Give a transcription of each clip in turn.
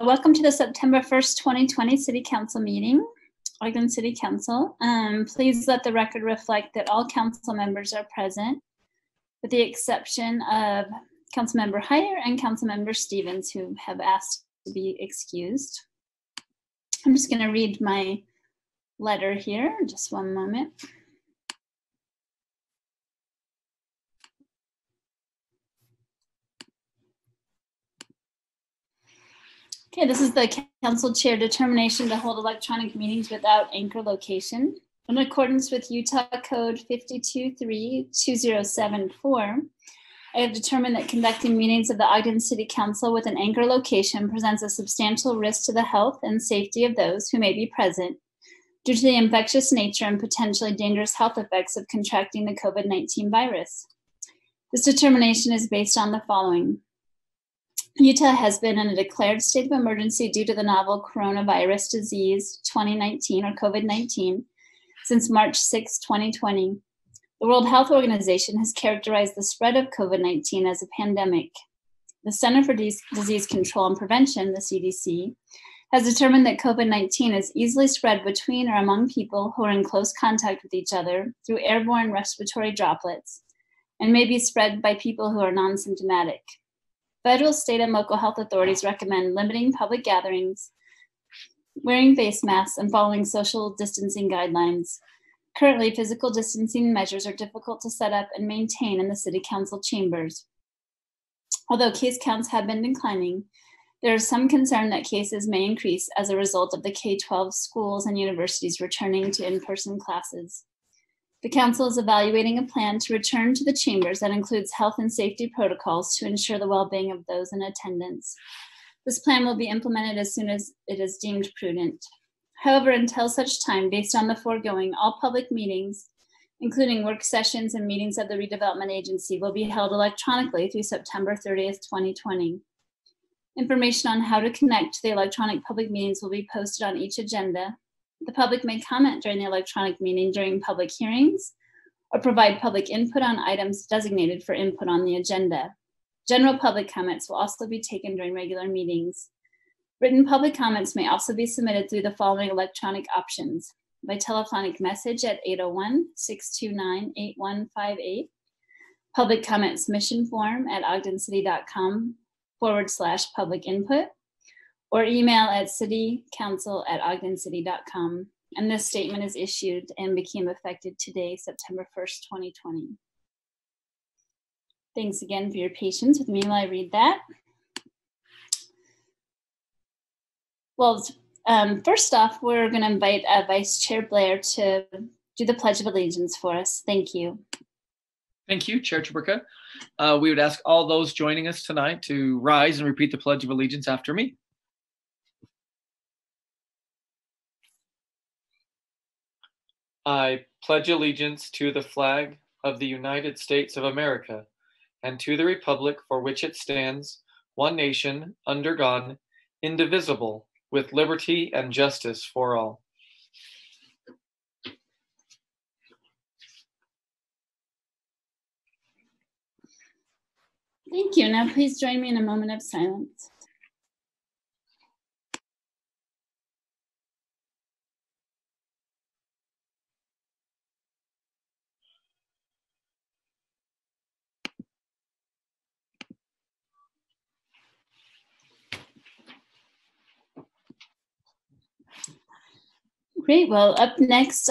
Welcome to the September 1st, 2020 City Council meeting, Ogden City Council. Please let the record reflect that all council members are present, with the exception of Councilmember Heyer and Councilmember Stevens, who have asked to be excused. I'm just going to read my letter here, just one moment. Okay, this is the council chair determination to hold electronic meetings without anchor location. In accordance with Utah Code 52.3.2074, I have determined that conducting meetings of the Ogden City Council with an anchor location presents a substantial risk to the health and safety of those who may be present due to the infectious nature and potentially dangerous health effects of contracting the COVID-19 virus. This determination is based on the following. Utah has been in a declared state of emergency due to the novel coronavirus disease 2019 or COVID-19 since March 6, 2020. The World Health Organization has characterized the spread of COVID-19 as a pandemic. The Center for Disease Control and Prevention, the CDC, has determined that COVID-19 is easily spread between or among people who are in close contact with each other through airborne respiratory droplets and may be spread by people who are non-symptomatic. Federal, state, and local health authorities recommend limiting public gatherings, wearing face masks, and following social distancing guidelines. Currently, physical distancing measures are difficult to set up and maintain in the City Council chambers. Although case counts have been declining, there is some concern that cases may increase as a result of the K-12 schools and universities returning to in-person classes. The council is evaluating a plan to return to the chambers that includes health and safety protocols to ensure the well-being of those in attendance. This plan will be implemented as soon as it is deemed prudent. However, until such time, based on the foregoing, all public meetings, including work sessions and meetings of the Redevelopment Agency, will be held electronically through September 30th, 2020. Information on how to connect to the electronic public meetings will be posted on each agenda. The public may comment during the electronic meeting during public hearings or provide public input on items designated for input on the agenda. General public comments will also be taken during regular meetings. Written public comments may also be submitted through the following electronic options: by telephonic message at 801-629-8158, public comment submission form at ogdencity.com/public input, or email at citycouncil@ogdencity.com. And this statement is issued and became effective today, September 1st, 2020. Thanks again for your patience with me while I read that. Well, first off, we're going to invite Vice Chair Blair to do the Pledge of Allegiance for us. Thank you. Thank you, Chair Chaburka. We would ask all those joining us tonight to rise and repeat the Pledge of Allegiance after me. I pledge allegiance to the flag of the United States of America and to the republic for which it stands, one nation, under God, indivisible, with liberty and justice for all. Thank you. Now please join me in a moment of silence. Great. Well, up next,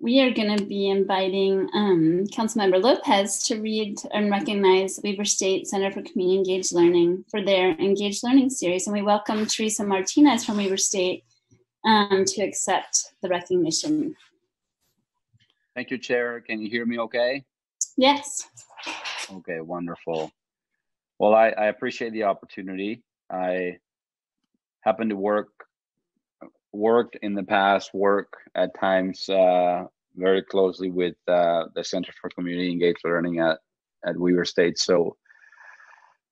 we are going to be inviting Councilmember Lopez to read and recognize Weber State Center for Community Engaged Learning for their Engaged Learning series. And we welcome Teresa Martinez from Weber State to accept the recognition. Thank you, Chair. Can you hear me okay? Yes. Okay, wonderful. Well, I appreciate the opportunity. I happen to worked in the past, work at times very closely with the Center for Community Engaged Learning at Weber State. So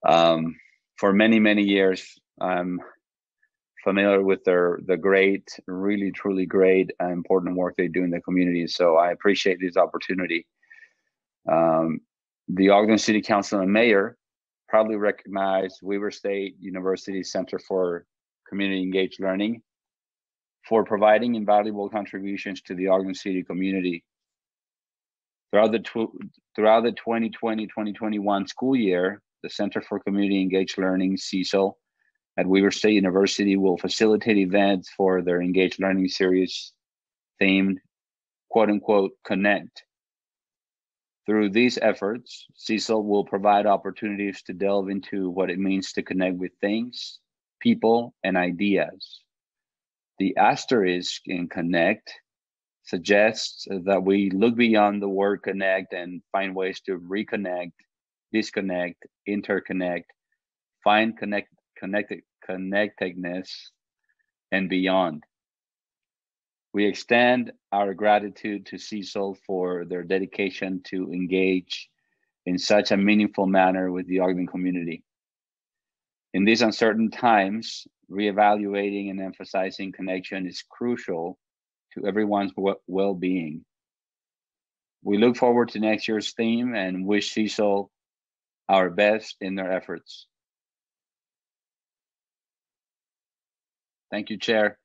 for many, many years, I'm familiar with the great, really, truly great and important work they do in the community. So I appreciate this opportunity. The Ogden City Council and Mayor proudly recognize Weber State University Center for Community Engaged Learning for providing invaluable contributions to the Ogden City community. Throughout the 2020-2021 school year, the Center for Community Engaged Learning, CECL, at Weber State University will facilitate events for their Engaged Learning series themed, quote unquote, Connect. Through these efforts, CECL will provide opportunities to delve into what it means to connect with things, people, and ideas. The asterisk in Connect suggests that we look beyond the word connect and find ways to reconnect, disconnect, interconnect, find connectedness, and beyond. We extend our gratitude to CECL for their dedication to engage in such a meaningful manner with the Ogden community. In these uncertain times, reevaluating and emphasizing connection is crucial to everyone's well-being. We look forward to next year's theme and wish CECL our best in their efforts. Thank you, Chair.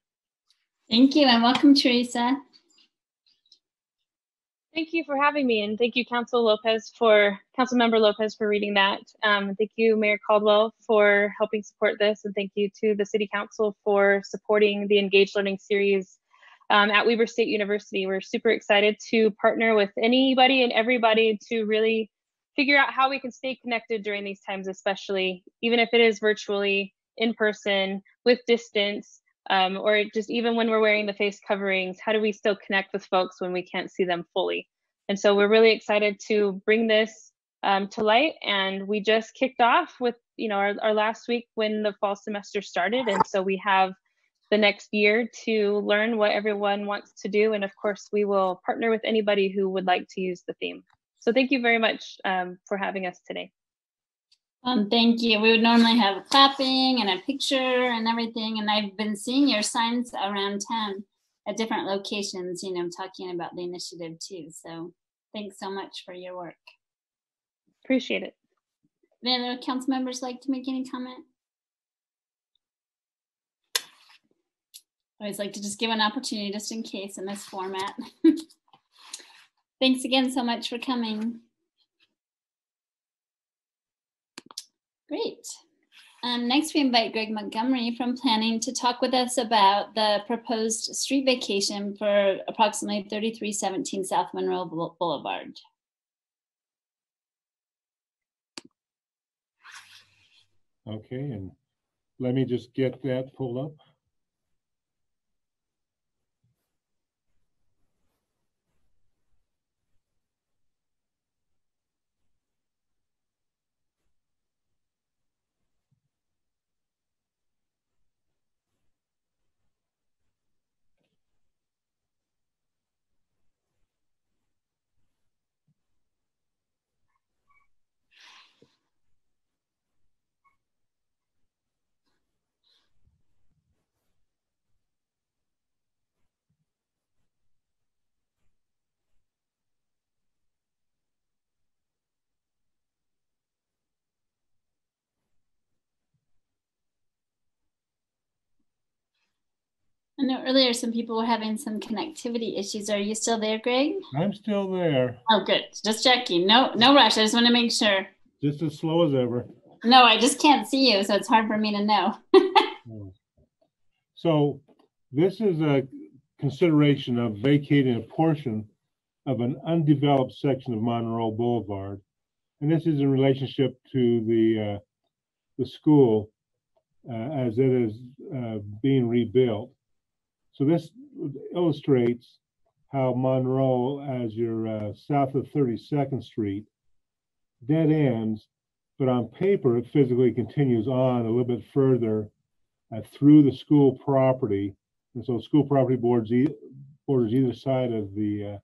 Thank you, and welcome, Teresa. Thank you for having me, and thank you, Councilmember Lopez, for reading that. Thank you, Mayor Caldwell, for helping support this, and thank you to the City Council for supporting the Engaged Learning series at Weber State University. We're super excited to partner with anybody and everybody to really figure out how we can stay connected during these times, especially even if it is virtually, in person, with distance, or just even when we're wearing the face coverings. How do we still connect with folks when we can't see them fully? And so we're really excited to bring this to light. And we just kicked off with our last week when the fall semester started. And so we have the next year to learn what everyone wants to do. And of course, we will partner with anybody who would like to use the theme. So thank you very much for having us today. Thank you. We would normally have clapping and a picture and everything. And I've been seeing your signs around town at different locations, talking about the initiative too. So thanks so much for your work. Appreciate it. Any other council members like to make any comment? I always like to just give an opportunity just in case in this format. Thanks again so much for coming. Great. Next, we invite Greg Montgomery from Planning to talk with us about the proposed street vacation for approximately 3317 South Monroe Boulevard. Okay, and let me just get that pulled up. I know earlier some people were having some connectivity issues. Are you still there, Greg? I'm still there. Oh, good. Just checking. No rush. I just want to make sure. Just as slow as ever. No, I just can't see you, so it's hard for me to know. So this is a consideration of vacating a portion of an undeveloped section of Monroe Boulevard. And this is in relationship to the school as it is being rebuilt. So this illustrates how Monroe, as you're south of 32nd Street, dead ends, but on paper it physically continues on a little bit further through the school property. And so school property borders either side of the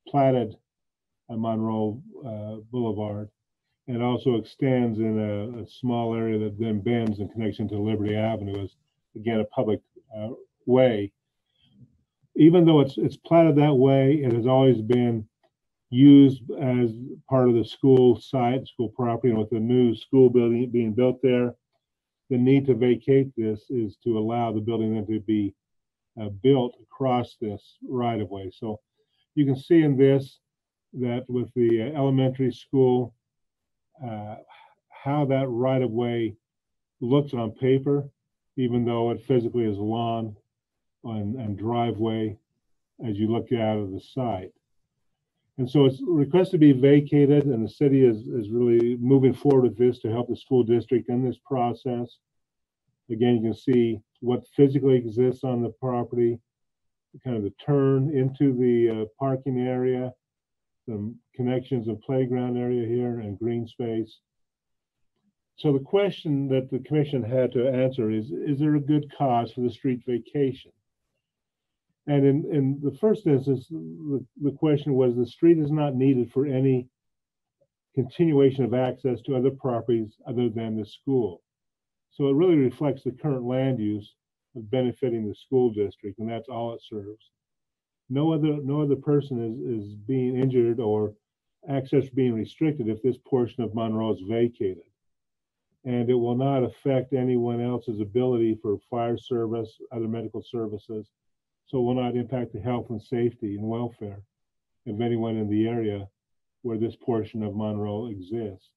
platted Monroe Boulevard. And it also extends in a small area that then bends in connection to Liberty Avenue as, again, a public way. Even though it's platted that way, it has always been used as part of the school site, school property, and with the new school building being built there, the need to vacate this is to allow the building then to be built across this right of way. So you can see in this that with the elementary school, how that right of way looks on paper, even though it physically is lawn and driveway as you look out of the site. And so it's requested to be vacated, and the city is really moving forward with this to help the school district in this process. Again, you can see what physically exists on the property, kind of the turn into the parking area, some connections and playground area here and green space. So the question that the commission had to answer is there a good cause for the street vacation? And in the first instance, the question was the street is not needed for any continuation of access to other properties other than the school. So it really reflects the current land use of benefiting the school district, and that's all it serves. No other person is being injured or access being restricted if this portion of Monroe is vacated. And it will not affect anyone else's ability for fire service, other medical services. So it will not impact the health and safety and welfare of anyone in the area where this portion of Monroe exists.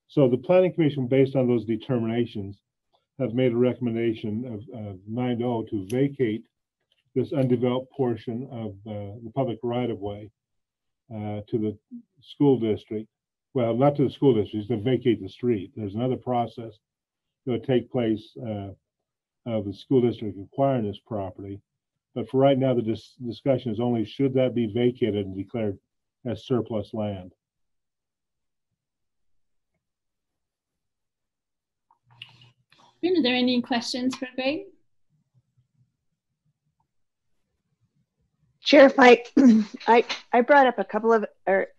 So the Planning Commission, based on those determinations, have made a recommendation of 9-0 to vacate this undeveloped portion of the public right-of-way to the school district. Well, not to the school district, it's to vacate the street. There's another process that would take place of the school district acquiring this property. But for right now, the discussion is only should that be vacated and declared as surplus land. Are there any questions for Greg? Chair, I brought up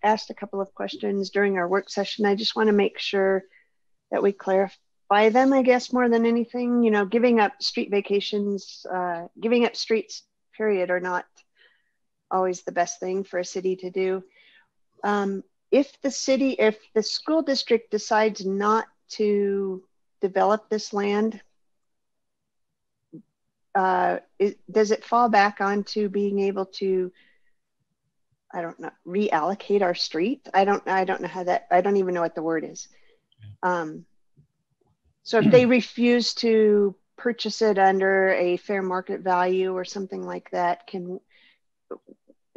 asked a couple of questions during our work session. I just want to make sure that we clarify them, I guess, more than anything. You know, giving up street vacations, giving up streets, period, are not always the best thing for a city to do. If the school district decides not to develop this land, does it fall back onto being able to, I don't know, reallocate our street? I don't know how that, I don't even know what the word is. So if they refuse to purchase it under a fair market value or something like that,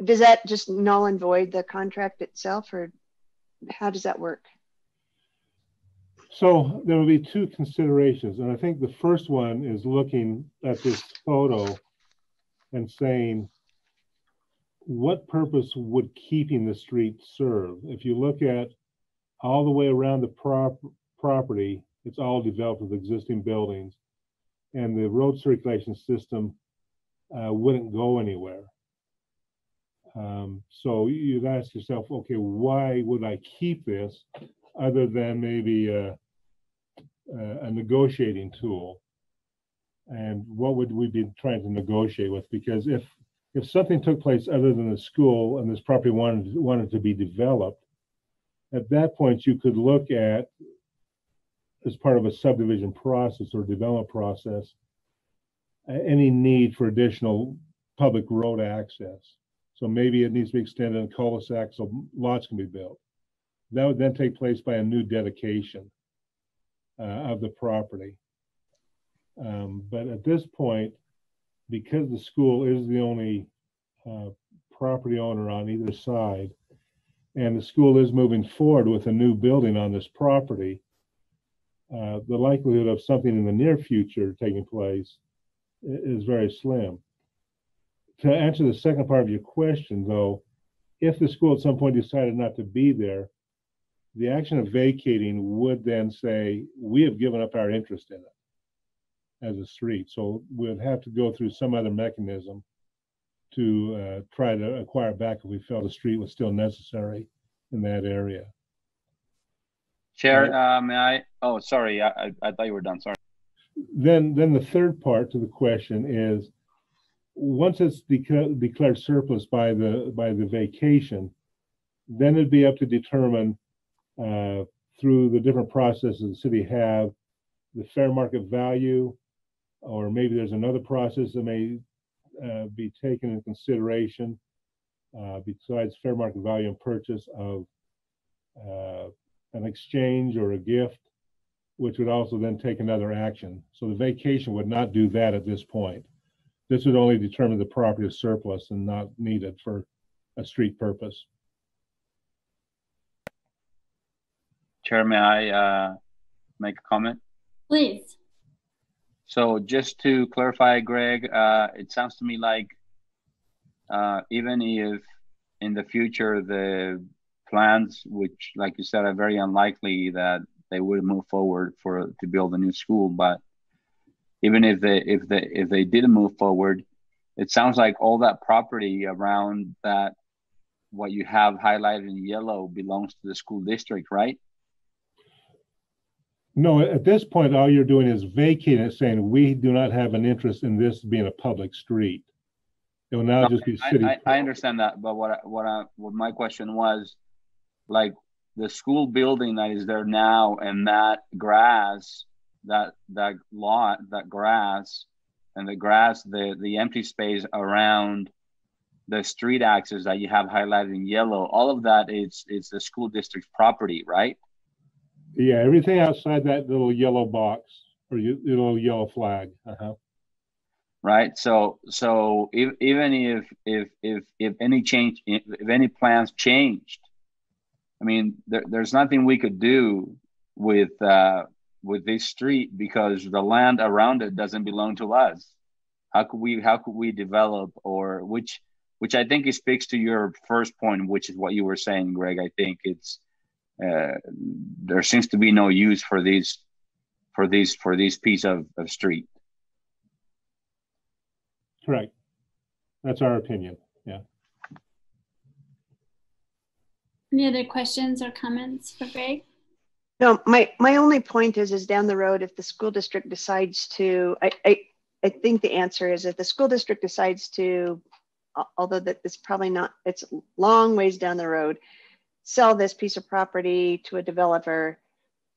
does that just null and void the contract itself, or how does that work? So there will be two considerations. And I think the first one is looking at this photo and saying, what purpose would keeping the street serve? If you look at all the way around the property, it's all developed with existing buildings, and the road circulation system wouldn't go anywhere. So you'd ask yourself, okay, why would I keep this other than maybe a negotiating tool? And what would we be trying to negotiate with? Because if something took place other than the school and this property wanted to be developed, at that point you could look at, as part of a subdivision process or development process, any need for additional public road access. So maybe it needs to be extended in cul-de-sac so lots can be built. That would then take place by a new dedication of the property. But at this point, because the school is the only property owner on either side, and the school is moving forward with a new building on this property, the likelihood of something in the near future taking place is very slim. To answer the second part of your question, though, if the school at some point decided not to be there, the action of vacating would then say, we have given up our interest in it as a street. So we'd have to go through some other mechanism to try to acquire back if we felt the street was still necessary in that area. Chair, may I? Oh, sorry, I thought you were done, sorry. Then the third part to the question is, once it's declared surplus by the vacation, then it'd be up to determine through the different processes the city have the fair market value, or maybe there's another process that may be taken into consideration besides fair market value and purchase of an exchange or a gift, which would also then take another action. So the vacation would not do that at this point. This would only determine the property is surplus and not needed for a street purpose. Chair, may I make a comment? Please. So just to clarify, Greg, it sounds to me like even if in the future the plans, which like you said are very unlikely that they would move forward to build a new school, but even if they didn't move forward, it sounds like all that property around that, what you have highlighted in yellow, belongs to the school district, right? No, at this point, all you're doing is vacating it, saying we do not have an interest in this being a public street. It will now just be city. I understand that, but what my question was, like the school building that is there now, and that grass, that lot, that grass, and the empty space around the street access that you have highlighted in yellow, all of that is the school district's property, right? Yeah, everything outside that little yellow box or little yellow flag. Right. So even if any plans changed, I mean, there's nothing we could do with this street because the land around it doesn't belong to us. How could we develop, or which I think it speaks to your first point, which is what you were saying, Greg. I think it's there seems to be no use for this piece of street. Correct. That's our opinion. Yeah. Any other questions or comments for Greg? No, my only point is down the road, if the school district decides to, I think the answer is if the school district decides to, although that it's probably not, it's a long ways down the road, sell this piece of property to a developer,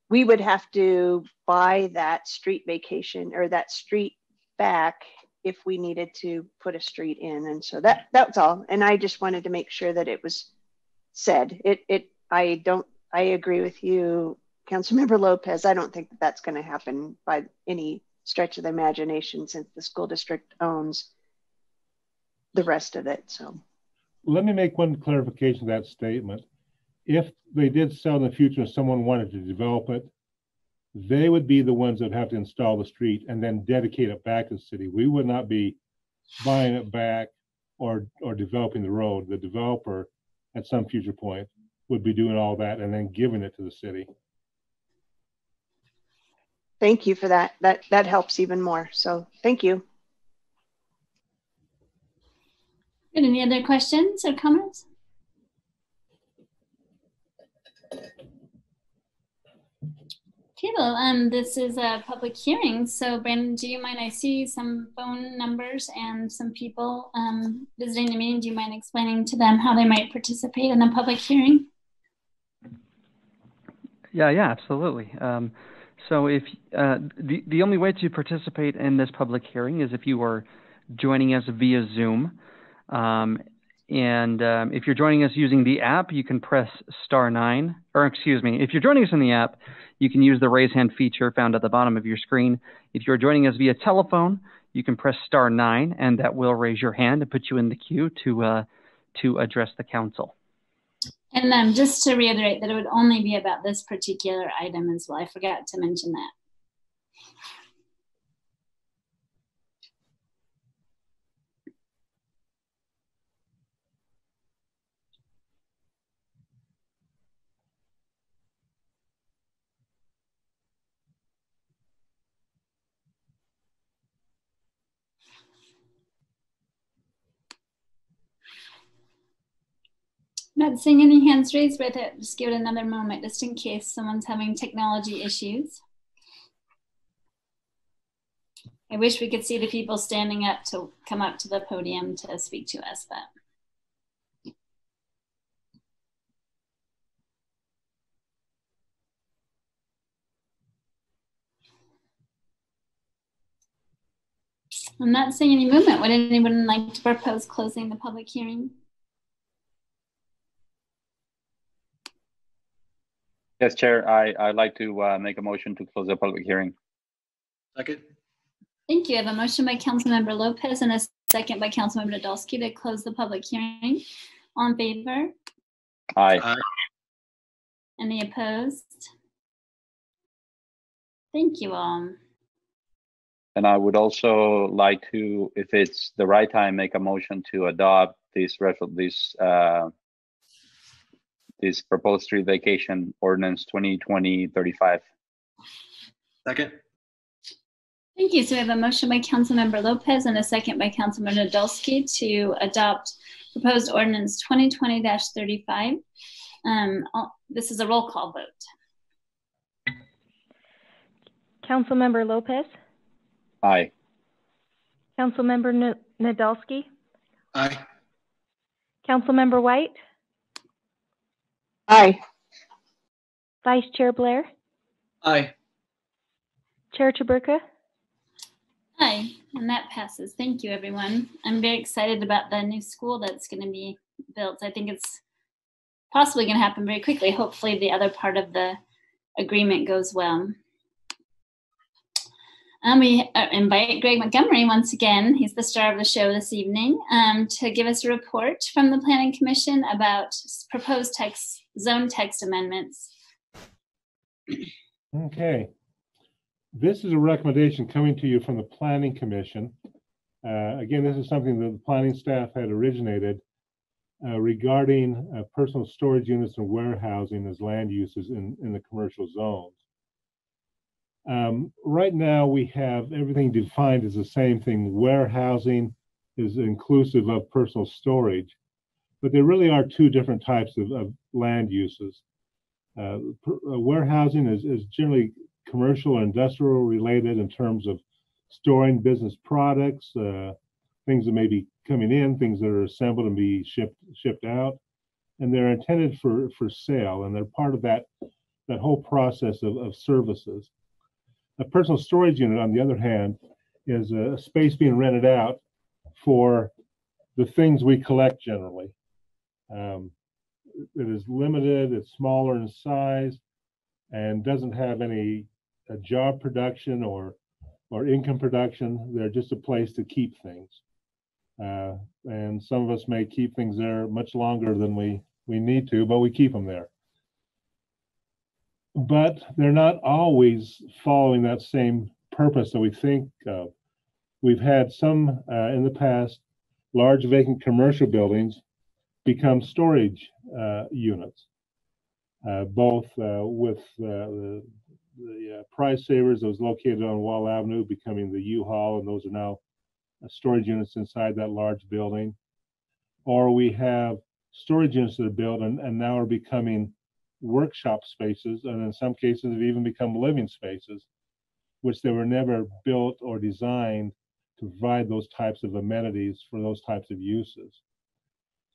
we would have to buy that street vacation or that street back if we needed to put a street in. And so that's all. And I just wanted to make sure that it was said. I agree with you, Councilmember Lopez. I don't think that that's going to happen by any stretch of the imagination, since the school district owns the rest of it. So let me make one clarification to that statement. If they did sell in the future and someone wanted to develop it, they would be the ones that would have to install the street and then dedicate it back to the city. We would not be buying it back or developing the road. The developer at some future point would be doing all that and then giving it to the city. thank you for that. That helps even more. So thank you. Good. Any other questions or comments? Okay, well, this is a public hearing. So Brandon, do you mind? I see some phone numbers and some people visiting the meeting. Do you mind explaining to them how they might participate in the public hearing? Yeah, absolutely. So if the only way to participate in this public hearing is if you are joining us via Zoom. If you're joining us using the app, you can press *9, or excuse me, if you're joining us in the app, you can use the raise hand feature found at the bottom of your screen. If you're joining us via telephone, you can press *9, and that will raise your hand and put you in the queue to address the council. And just to reiterate that it would only be about this particular item as well. I forgot to mention that. Not seeing any hands raised, but just give it another moment just in case someone's having technology issues. I wish we could see the people standing up to come up to the podium to speak to us, but. I'm not seeing any movement. Would anyone like to propose closing the public hearing? Yes, Chair, I'd like to make a motion to close the public hearing. Second. Thank you. I have a motion by Councilmember Lopez and a second by Councilmember Nadolski to close the public hearing. All in favor? Aye. Aye. Any opposed? Thank you all. And I would also like to, if it's the right time, make a motion to adopt this proposed street vacation ordinance 2020-35. Second. Thank you. So we have a motion by Councilmember Lopez and a second by Councilmember Nadolski to adopt proposed ordinance 2020-35. This is a roll call vote. Councilmember Lopez, Aye. Councilmember Nadolski, Aye. Councilmember White, Aye. Vice Chair Blair, Aye. Chair Chaburka. Aye, and that passes. Thank you, everyone. I'm very excited about the new school that's going to be built. I think it's possibly going to happen very quickly. Hopefully the other part of the agreement goes well. We invite Greg Montgomery once again, he's the star of the show this evening, to give us a report from the Planning Commission about proposed zone text amendments. Okay. This is a recommendation coming to you from the Planning Commission. Again, this is something that the planning staff had originated regarding personal storage units and warehousing as land uses in the commercial zones. Right now, we have everything defined as the same thing. Warehousing is inclusive of personal storage, but there really are two different types of land uses. Warehousing is generally commercial or industrial related in terms of storing business products, things that may be coming in, things that are assembled and be shipped out, and they're intended for sale, and they're part of that whole process of services. A personal storage unit, on the other hand, is a space being rented out for the things we collect generally. It is limited, it's smaller in size, and doesn't have any job production or income production. They're just a place to keep things. And some of us may keep things there much longer than we need to, but we keep them there. But they're not always following that same purpose that we think of. We've had some in the past large vacant commercial buildings become storage units, both with the Price Savers that was located on Wall Avenue becoming the U-Haul, and those are now storage units inside that large building. Or we have storage units that are built and now are becoming workshop spaces, and in some cases have even become living spaces, which they were never built or designed to provide those types of amenities for those types of uses.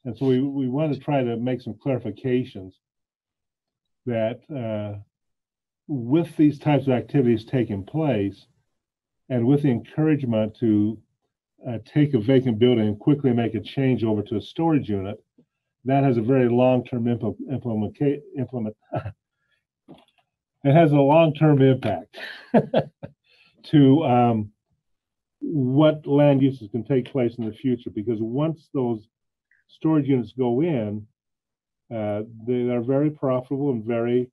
And so we want to try to make some clarifications that with these types of activities taking place, and with the encouragement to take a vacant building and quickly make a change over to a storage unit, that has a very long-term it has a long-term impact to what land uses can take place in the future, because once those storage units go in, they are very profitable and very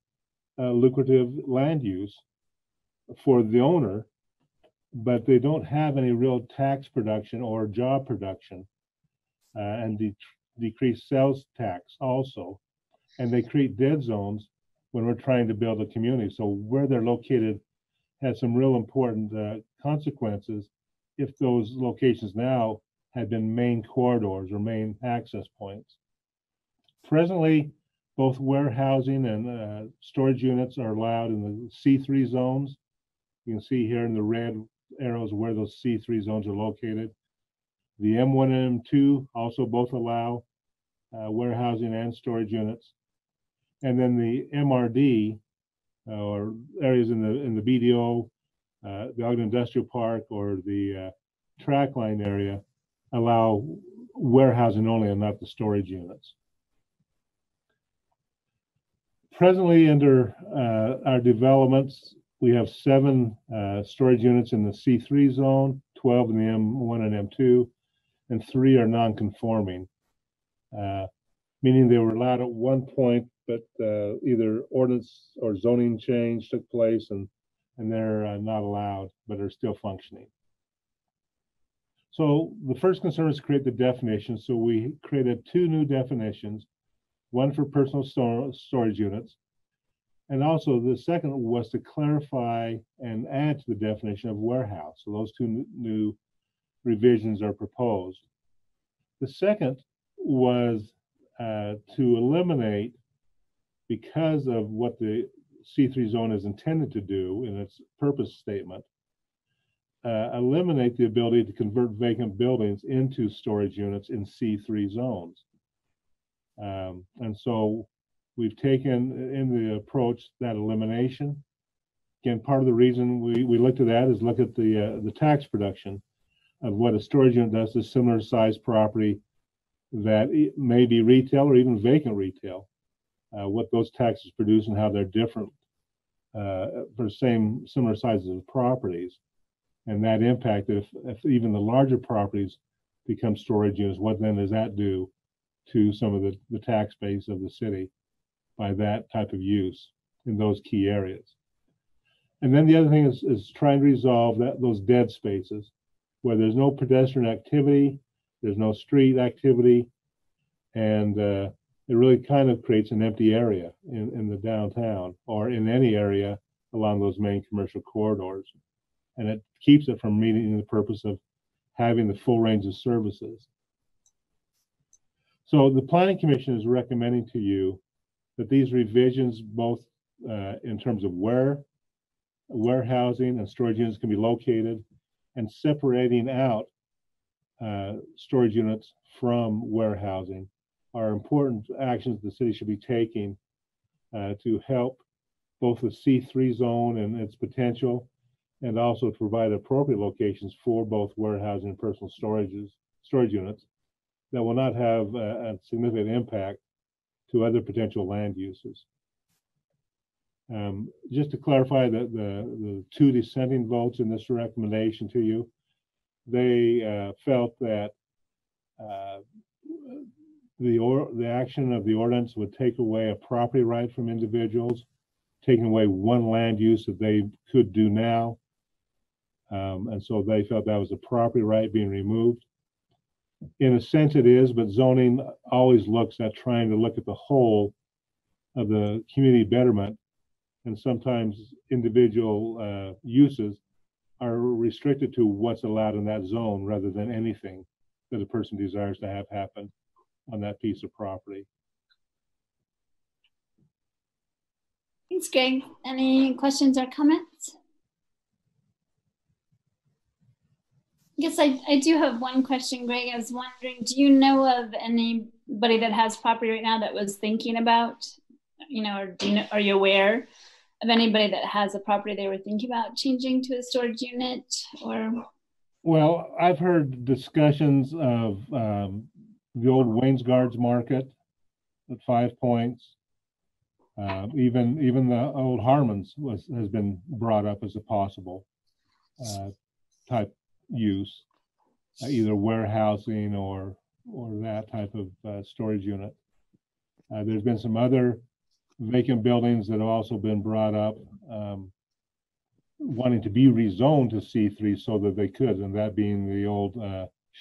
lucrative land use for the owner, but they don't have any real tax production or job production, and decreased sales tax also, and they create dead zones when we're trying to build a community. So where they're located has some real important consequences if those locations now had been main corridors or main access points. Presently, both warehousing and storage units are allowed in the C3 zones. You can see here in the red arrows where those C3 zones are located. The M1 and M2 also both allow warehousing and storage units. And then the MRD, or areas in the BDO, the Ogden Industrial Park, or the track line area allow warehousing only and not the storage units. Presently, under our developments, we have 7 storage units in the C3 zone, 12 in the M1 and M2, and 3 are non-conforming, meaning they were allowed at one point, but either ordinance or zoning change took place, and they're not allowed, but are still functioning. So the first concern is to create the definition. So we created 2 new definitions, one for personal storage units, and also the second was to clarify and add to the definition of warehouse. So those 2 new revisions are proposed. The second was to eliminate, because of what the C3 zone is intended to do in its purpose statement, eliminate the ability to convert vacant buildings into storage units in C3 zones. And so we've taken in the approach that elimination. Again, part of the reason we looked at that is look at the tax production of what a storage unit does to similar size property that may be retail or even vacant retail, what those taxes produce and how they're different for similar sizes of properties. And that impact, if even the larger properties become storage units, what then does that do to some of the tax base of the city by that type of use in those key areas? And then the other thing is trying to resolve those dead spaces where there's no pedestrian activity, there's no street activity, and it really kind of creates an empty area in the downtown or in any area along those main commercial corridors. And it keeps it from meeting the purpose of having the full range of services. So the Planning Commission is recommending to you that these revisions, both in terms of where warehousing and storage units can be located, and separating out storage units from warehousing, are important actions the city should be taking to help both the C3 zone and its potential, and also to provide appropriate locations for both warehousing and personal storage units that will not have a significant impact to other potential land uses. Just to clarify the 2 dissenting votes in this recommendation to you, they felt that the action of the ordinance would take away a property right from individuals, taking away one land use that they could do now. And so they felt that was a property right being removed. In a sense it is, but zoning always looks at trying to look at the whole of the community betterment, and sometimes individual uses are restricted to what's allowed in that zone rather than anything that a person desires to have happen on that piece of property. Thanks, Greg. Any questions or comments? I guess I do have one question, Greg. I was wondering, do you know of anybody that has property right now that was thinking about, or are you aware of anybody that has a property they were thinking about changing to a storage unit? Or? Well, I've heard discussions of the old Wayne's Guards Market at 5 Points. Even the old Harmon's has been brought up as a possible type use, either warehousing or that type of storage unit. There's been some other vacant buildings that have also been brought up, wanting to be rezoned to C3 so that they could, and that being the old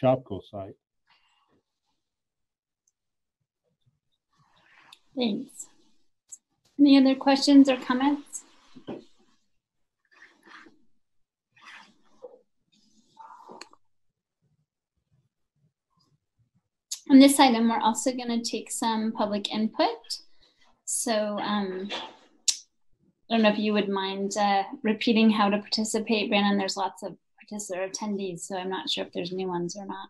Shopko site. Thanks. Any other questions or comments? On this item, we're also going to take some public input. So I don't know if you would mind repeating how to participate, Brandon. There's lots of attendees, so I'm not sure if there's new ones or not.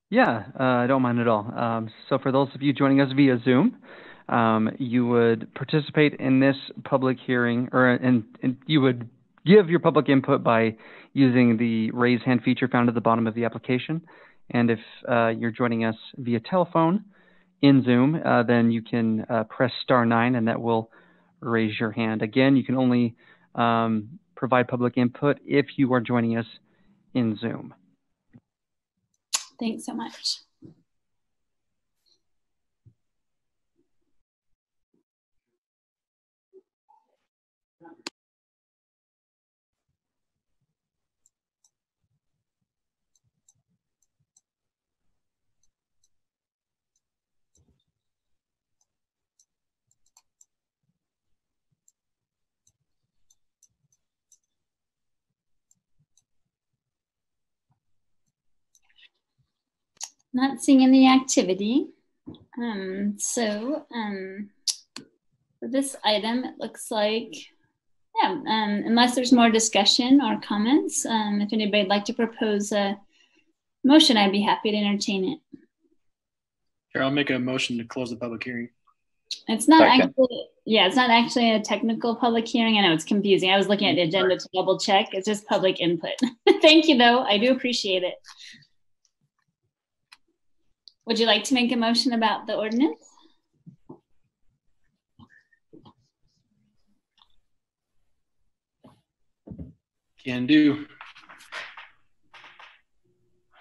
Yeah, I don't mind at all. So for those of you joining us via Zoom, you would participate in this public hearing, and you would give your public input by using the raise hand feature found at the bottom of the application. And if you're joining us via telephone in Zoom, then you can press *9 and that will raise your hand. Again, you can only provide public input if you are joining us in Zoom. Thanks so much. Not seeing any activity. For this item, it looks like, unless there's more discussion or comments, if anybody'd like to propose a motion, I'd be happy to entertain it. Chair, I'll make a motion to close the public hearing. It's not Second. actually, it's not actually a technical public hearing. I know it's confusing. I was looking at the agenda to double check. It's just public input. Thank you, though. I do appreciate it. Would you like to make a motion about the ordinance? Can do.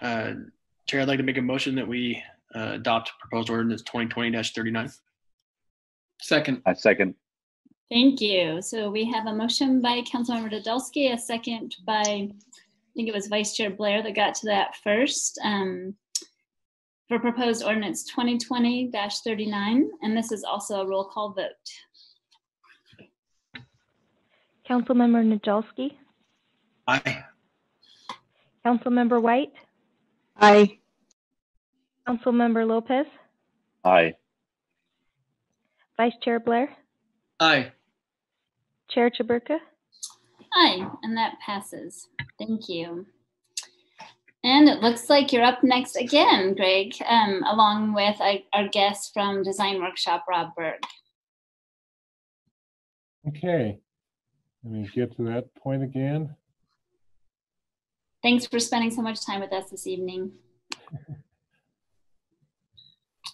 Chair, I'd like to make a motion that we adopt proposed ordinance 2020-39. Second. I second. Thank you. So we have a motion by Councilmember Dodelsky, a second by, I think it was Vice Chair Blair that got to that first, for proposed ordinance 2020-39, and this is also a roll call vote. Councilmember Nadolski, Aye. Councilmember White, Aye. Councilmember Lopez, Aye. Vice Chair Blair, Aye. Chair Chaburka. Aye, and that passes. Thank you. And it looks like you're up next again, Greg, along with our guest from Design Workshop, Rob Berg. Okay, let me get to that point again. Thanks for spending so much time with us this evening.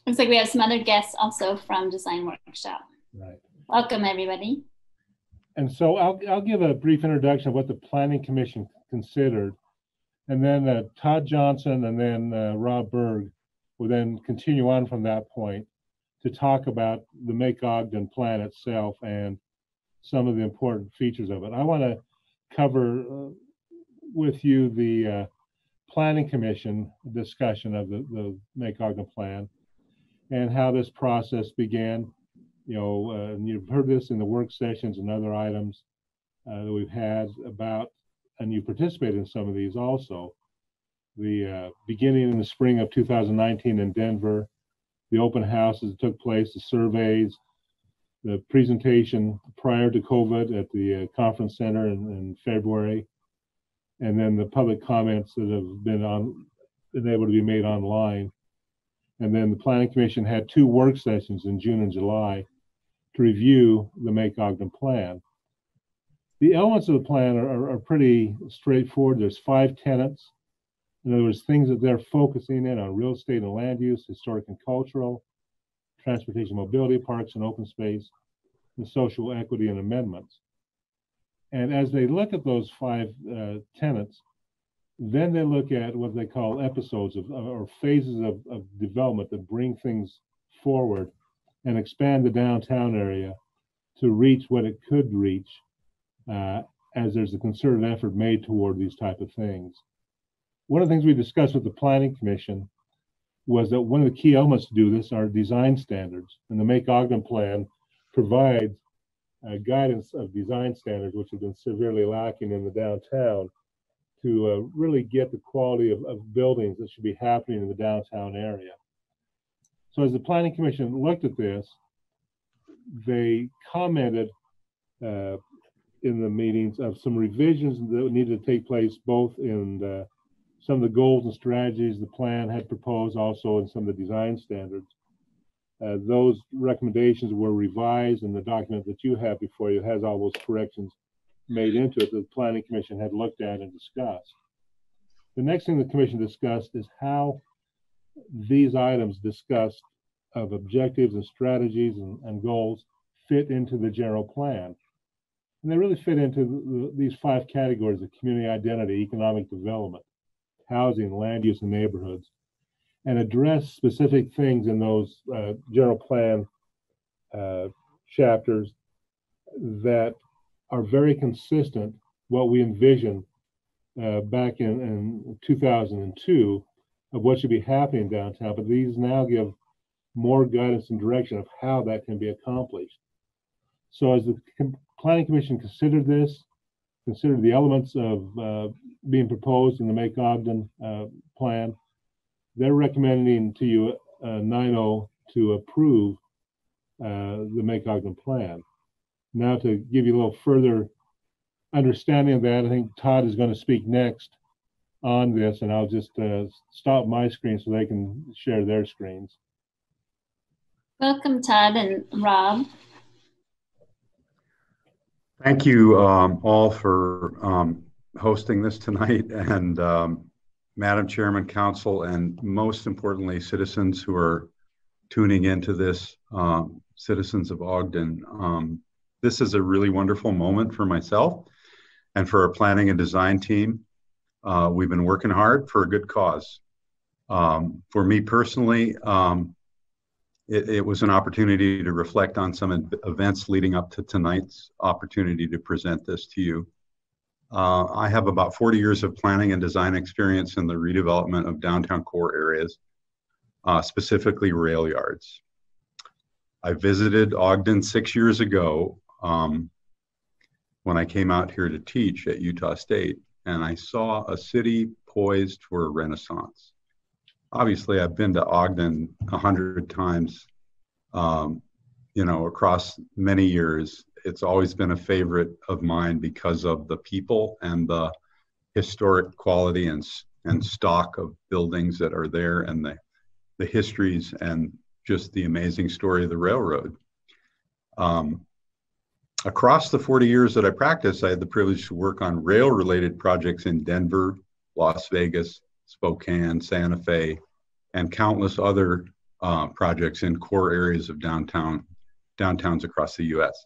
Looks like we have some other guests also from Design Workshop. Right. Welcome, everybody. And so I'll give a brief introduction of what the Planning Commission considered. And then Todd Johnson and then Rob Berg will then continue on from that point to talk about the Make Ogden plan itself and some of the important features of it. I want to cover with you the Planning Commission discussion of the Make Ogden plan and how this process began. You know, and you've heard this in the work sessions and other items that we've had about, and you participated in some of these also. The beginning in the spring of 2019 in Denver, the open houses that took place, the surveys, the presentation prior to COVID at the conference center in February, and then the public comments that have been able to be made online. And then the Planning Commission had 2 work sessions in June and July to review the Make Ogden plan. The elements of the plan are pretty straightforward. There's 5 tenets. In other words, things that they're focusing in on: real estate and land use, historic and cultural, transportation, mobility, parks and open space, and social equity and amendments. And as they look at those 5 tenets, then they look at what they call episodes or phases of development that bring things forward and expand the downtown area to reach what it could reach as there's a concerted effort made toward these type of things. One of the things we discussed with the Planning Commission was that one of the key elements to do this are design standards, and the Make Ogden plan provides guidance of design standards, which have been severely lacking in the downtown, to really get the quality of buildings that should be happening in the downtown area. So as the Planning Commission looked at this, they commented in the meetings of some revisions that needed to take place both in some of the goals and strategies the plan had proposed, also in some of the design standards. Those recommendations were revised, and the document that you have before you has all those corrections made into it that the Planning Commission had looked at and discussed. The next thing the Commission discussed is how these items discussed of objectives and strategies and goals fit into the general plan. And they really fit into these 5 categories of community identity, economic development, housing, land use, and neighborhoods, and address specific things in those general plan chapters that are very consistent what we envisioned back in 2002 of what should be happening downtown, but these now give more guidance and direction of how that can be accomplished. So as the Planning Commission considered the elements of being proposed in the Make Ogden plan, they're recommending to you 9-0 to approve the Make Ogden plan. Now, to give you a little further understanding of that, I think Todd is going to speak next on this, and I'll just stop my screen so they can share their screens. Welcome, Todd and Rob. Thank you all for hosting this tonight, and Madam Chairman, Council, and most importantly, citizens who are tuning into this, citizens of Ogden. This is a really wonderful moment for myself and for our planning and design team. We've been working hard for a good cause. For me personally, it was an opportunity to reflect on some events leading up to tonight's opportunity to present this to you. I have about 40 years of planning and design experience in the redevelopment of downtown core areas, specifically rail yards. I visited Ogden 6 years ago when I came out here to teach at Utah State, and I saw a city poised for a renaissance. Obviously, I've been to Ogden 100 times, across many years. It's always been a favorite of mine because of the people and the historic quality and stock of buildings that are there, and the histories and just the amazing story of the railroad. Across the 40 years that I practiced, I had the privilege to work on rail-related projects in Denver, Las Vegas, Spokane, Santa Fe, and countless other projects in core areas of downtowns across the US.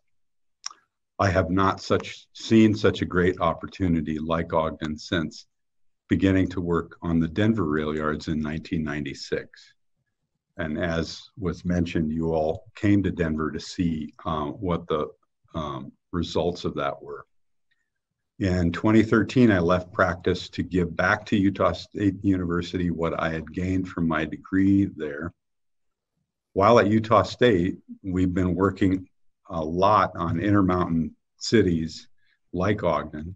I have not seen such a great opportunity like Ogden since beginning to work on the Denver rail yards in 1996. And as was mentioned, you all came to Denver to see what the results of that were. In 2013, I left practice to give back to Utah State University what I had gained from my degree there. While at Utah State, we've been working a lot on Intermountain cities like Ogden.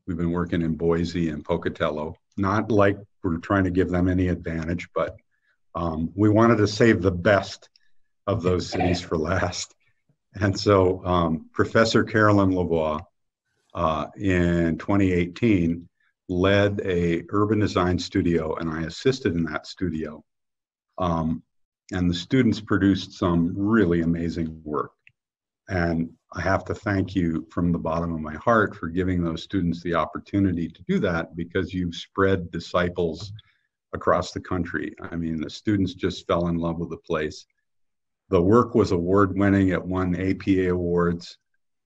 We've been working in Boise and Pocatello, not like we're trying to give them any advantage, but we wanted to save the best of those cities for last. And so Professor Carolyn Lavoie in 2018 led a urban design studio, and I assisted in that studio. And the students produced some really amazing work. And I have to thank you from the bottom of my heart for giving those students the opportunity to do that, because you've spread disciples across the country. I mean, the students just fell in love with the place. The work was award-winning. It won APA awards,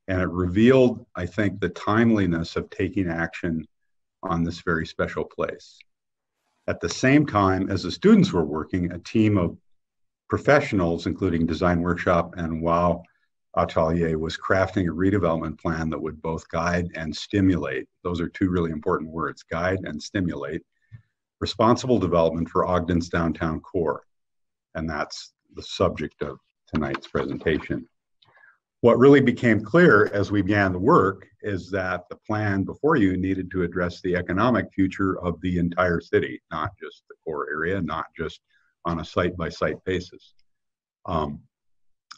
and it revealed, I think, the timeliness of taking action on this very special place. At the same time as the students were working, a team of professionals, including Design Workshop and WOW Atelier, was crafting a redevelopment plan that would both guide and stimulate. Those are two really important words, guide and stimulate responsible development for Ogden's downtown core. And that's the subject of tonight's presentation. What really became clear as we began the work is that the plan before you needed to address the economic future of the entire city, not just the core area, not just on a site-by-site basis.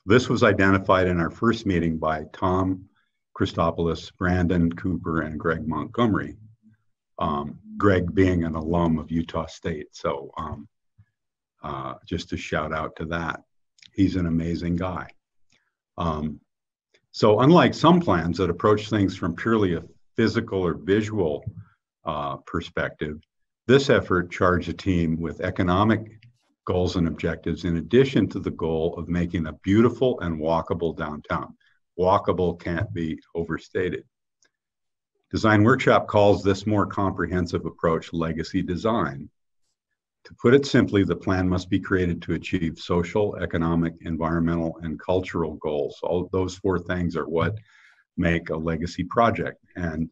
This was identified in our first meeting by Tom Christopoulos, Brandon Cooper, and Greg Montgomery. Greg being an alum of Utah State, so just a shout out to that. He's an amazing guy. So unlike some plans that approach things from purely a physical or visual perspective, this effort charged a team with economic goals and objectives in addition to the goal of making a beautiful and walkable downtown. Walkable can't be overstated. Design Workshop calls this more comprehensive approach legacy design. To put it simply, the plan must be created to achieve social, economic, environmental, and cultural goals. All those four things are what make a legacy project. And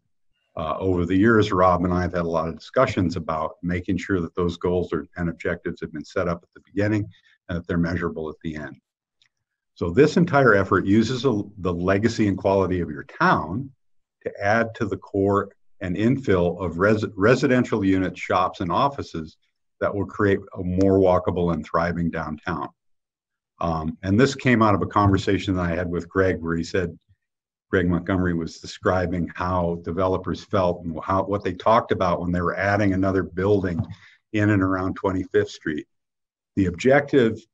over the years, Rob and I have had a lot of discussions about making sure that those goals and objectives have been set up at the beginning and that they're measurable at the end. So this entire effort uses the legacy and quality of your town to add to the core and infill of residential units, shops, and offices that will create a more walkable and thriving downtown. And this came out of a conversation that I had with Greg, where he said, Greg Montgomery was describing how developers felt and what they talked about when they were adding another building in and around 25th Street. The objective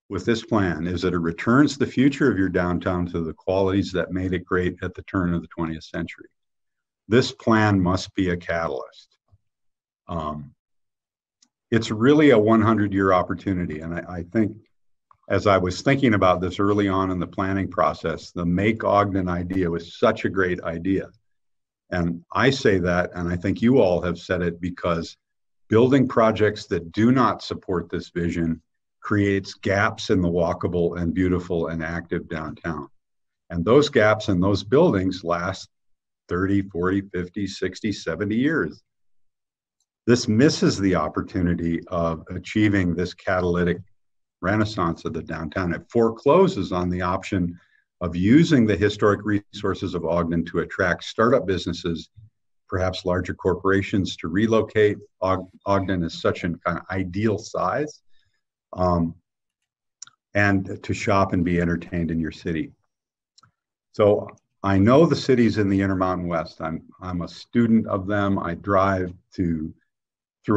with this plan is that it returns the future of your downtown to the qualities that made it great at the turn of the 20th century. This plan must be a catalyst. It's really a 100-year opportunity, and I think, as I was thinking about this early on in the planning process, the Make Ogden idea was such a great idea. And I say that, and I think you all have said it, because building projects that do not support this vision creates gaps in the walkable and beautiful and active downtown. And those gaps in those buildings last 30, 40, 50, 60, 70 years. This misses the opportunity of achieving this catalytic renaissance of the downtown. It forecloses on the option of using the historic resources of Ogden to attract startup businesses, perhaps larger corporations, to relocate. Ogden is such an kind of ideal size, and to shop and be entertained in your city. So I know the cities in the Intermountain West. I'm a student of them. I drive through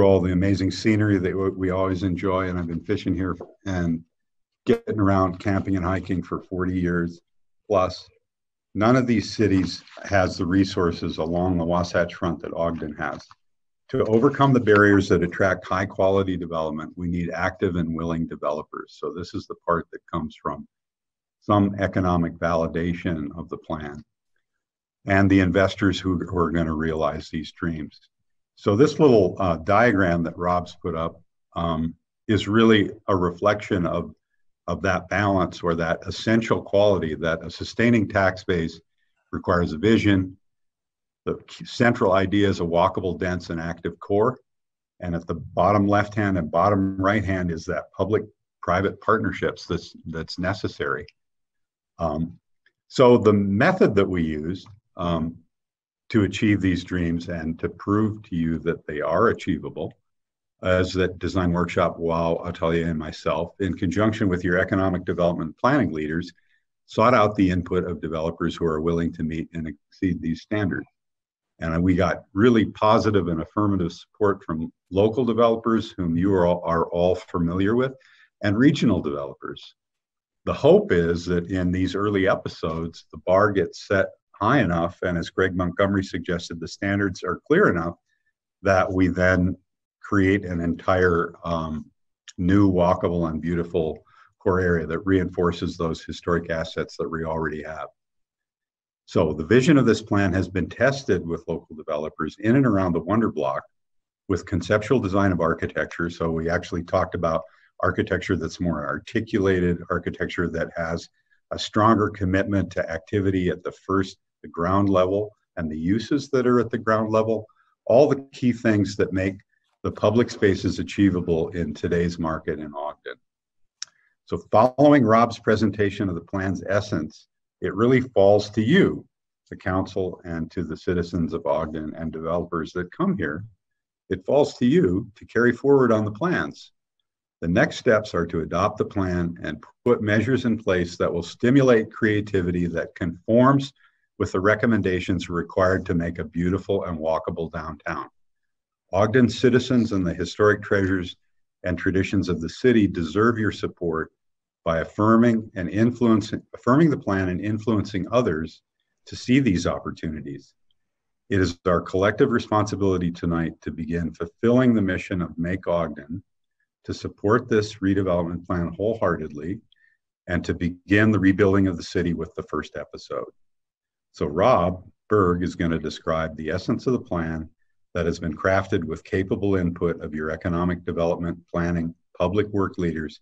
all the amazing scenery that we always enjoy, and I've been fishing here and getting around camping and hiking for 40 years plus. None of these cities has the resources along the Wasatch Front that Ogden has. To overcome the barriers that attract high quality development, we need active and willing developers. So this is the part that comes from some economic validation of the plan and the investors who are going to realize these dreams. So this little diagram that Rob's put up is really a reflection of that balance, or that essential quality that a sustaining tax base requires a vision. The central idea is a walkable, dense, and active core. And at the bottom left-hand and bottom right-hand is that public-private partnerships that's necessary. So the method that we use to achieve these dreams and to prove to you that they are achievable is that Design Workshop, Wow Atelier, and myself, in conjunction with your economic development planning leaders, sought out the input of developers who are willing to meet and exceed these standards. And we got really positive and affirmative support from local developers, whom you are all familiar with, and regional developers. The hope is that in these early episodes, the bar gets set high enough, and as Greg Montgomery suggested, the standards are clear enough that we then create an entire new walkable and beautiful core area that reinforces those historic assets that we already have. So the vision of this plan has been tested with local developers in and around the Wonder Block with conceptual design of architecture. So we actually talked about architecture that's more articulated, architecture that has a stronger commitment to activity at the ground level, and the uses that are at the ground level, all the key things that make the public spaces achievable in today's market in Ogden. So following Rob's presentation of the plan's essence, it really falls to you, the council, and to the citizens of Ogden and developers that come here. It falls to you to carry forward on the plans. The next steps are to adopt the plan and put measures in place that will stimulate creativity that conforms with the recommendations required to make a beautiful and walkable downtown. Ogden citizens and the historic treasures and traditions of the city deserve your support by affirming the plan and influencing others to see these opportunities. It is our collective responsibility tonight to begin fulfilling the mission of Make Ogden, to support this redevelopment plan wholeheartedly, and to begin the rebuilding of the city with the first episode. So Rob Berg is going to describe the essence of the plan that has been crafted with capable input of your economic development, planning, public work leaders,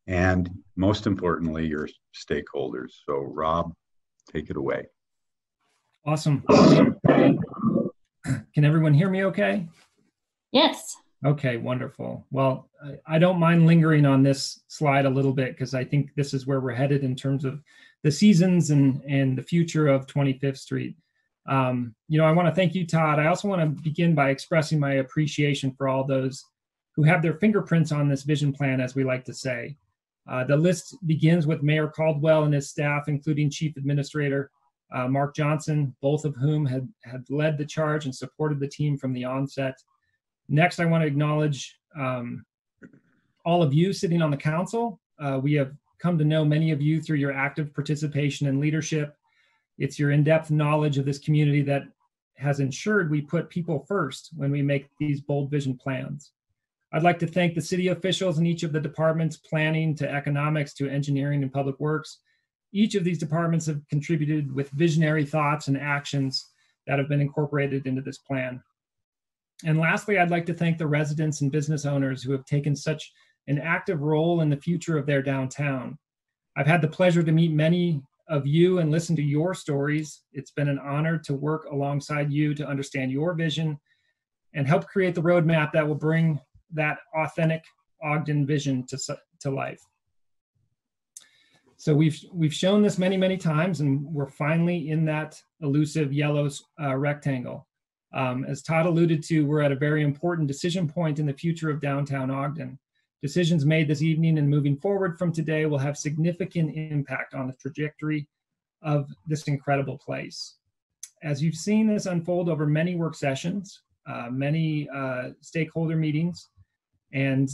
and most importantly, your stakeholders. So Rob, take it away. Awesome. Can everyone hear me okay? Yes. Okay, wonderful. Well, I don't mind lingering on this slide a little bit because I think this is where we're headed in terms of the seasons and the future of 25th Street. I want to thank you, Todd. I also want to begin by expressing my appreciation for all those who have their fingerprints on this vision plan, as we like to say. The list begins with Mayor Caldwell and his staff, including Chief Administrator Mark Johnson, both of whom had led the charge and supported the team from the onset. Next, I want to acknowledge all of you sitting on the council. We have come to know many of you through your active participation and leadership. It's your in-depth knowledge of this community that has ensured we put people first when we make these bold vision plans. I'd like to thank the city officials in each of the departments, planning to economics to engineering and public works. Each of these departments have contributed with visionary thoughts and actions that have been incorporated into this plan. And lastly, I'd like to thank the residents and business owners who have taken such an active role in the future of their downtown. I've had the pleasure to meet many of you and listen to your stories. It's been an honor to work alongside you to understand your vision and help create the roadmap that will bring that authentic Ogden vision to life. So we've shown this many, many times, and we're finally in that elusive yellow rectangle. As Todd alluded to, we're at a very important decision point in the future of downtown Ogden. Decisions made this evening and moving forward from today will have significant impact on the trajectory of this incredible place. As you've seen this unfold over many work sessions, many stakeholder meetings, and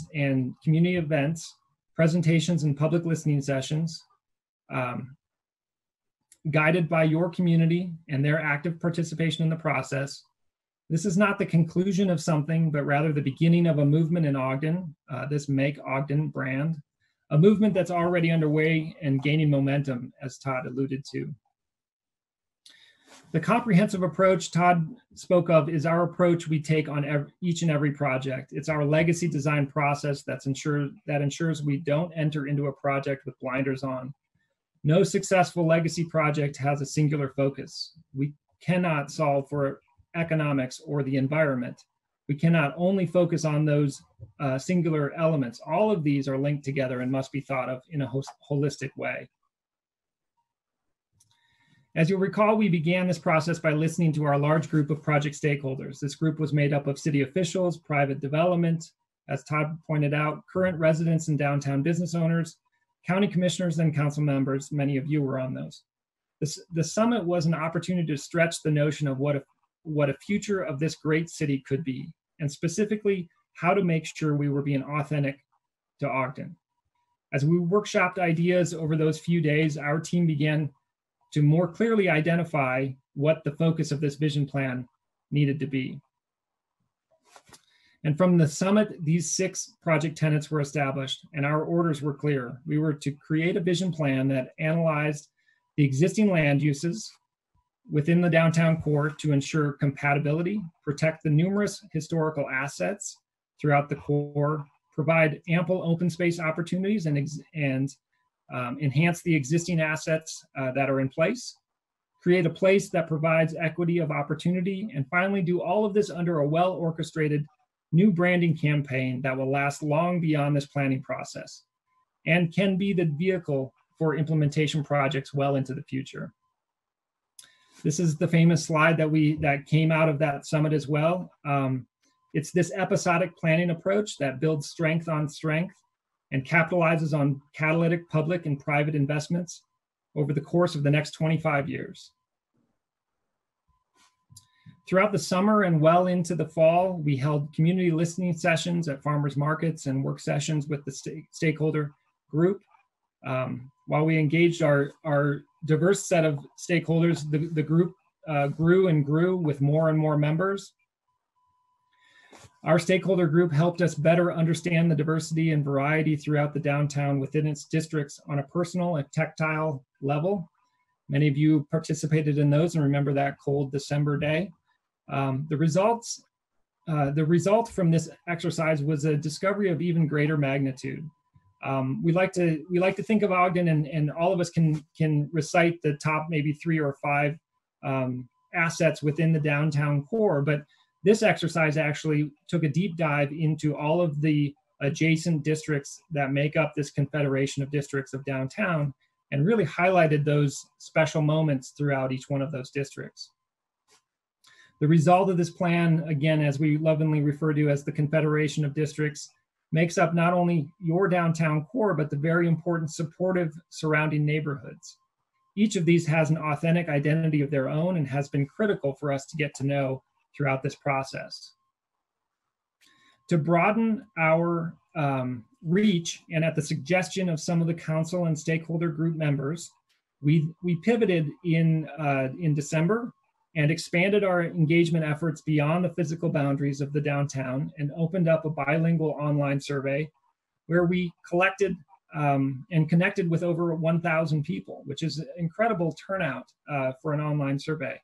community events, presentations and public listening sessions, guided by your community and their active participation in the process, this is not the conclusion of something, but rather the beginning of a movement in Ogden, this Make Ogden brand, a movement that's already underway and gaining momentum, as Todd alluded to. The comprehensive approach Todd spoke of is our approach we take on each and every project. It's our legacy design process that ensures we don't enter into a project with blinders on. No successful legacy project has a singular focus. We cannot solve for economics or the environment. We cannot only focus on those singular elements. All of these are linked together and must be thought of in a holistic way. As you'll recall, we began this process by listening to our large group of project stakeholders. This group was made up of city officials, private development, as Todd pointed out, current residents and downtown business owners, county commissioners, and council members. Many of you were on those. The summit was an opportunity to stretch the notion of what a future of this great city could be, and specifically how to make sure we were being authentic to Ogden. As we workshopped ideas over those few days, our team began to more clearly identify what the focus of this vision plan needed to be. And from the summit, these 6 project tenets were established and our orders were clear. We were to create a vision plan that analyzed the existing land uses within the downtown core to ensure compatibility, protect the numerous historical assets throughout the core, provide ample open space opportunities and enhance the existing assets that are in place, create a place that provides equity of opportunity, and finally do all of this under a well-orchestrated new branding campaign that will last long beyond this planning process and can be the vehicle for implementation projects well into the future. This is the famous slide that came out of that summit as well. It's this episodic planning approach that builds strength on strength and capitalizes on catalytic public and private investments over the course of the next 25 years. Throughout the summer and well into the fall, we held community listening sessions at farmers markets and work sessions with the stakeholder group. While we engaged our diverse set of stakeholders, the group grew and grew with more and more members. Our stakeholder group helped us better understand the diversity and variety throughout the downtown within its districts on a personal and tactile level. Many of you participated in those and remember that cold December day. The result from this exercise was a discovery of even greater magnitude. We like to think of Ogden, and all of us can recite the top maybe 3 or 5 assets within the downtown core, but this exercise actually took a deep dive into all of the adjacent districts that make up this confederation of districts of downtown and really highlighted those special moments throughout each one of those districts. The result of this plan, again, as we lovingly refer to as the confederation of districts, makes up not only your downtown core, but the very important supportive surrounding neighborhoods. Each of these has an authentic identity of their own and has been critical for us to get to know throughout this process. To broaden our reach, and at the suggestion of some of the council and stakeholder group members, we pivoted in December and expanded our engagement efforts beyond the physical boundaries of the downtown and opened up a bilingual online survey where we collected and connected with over 1,000 people, which is an incredible turnout for an online survey.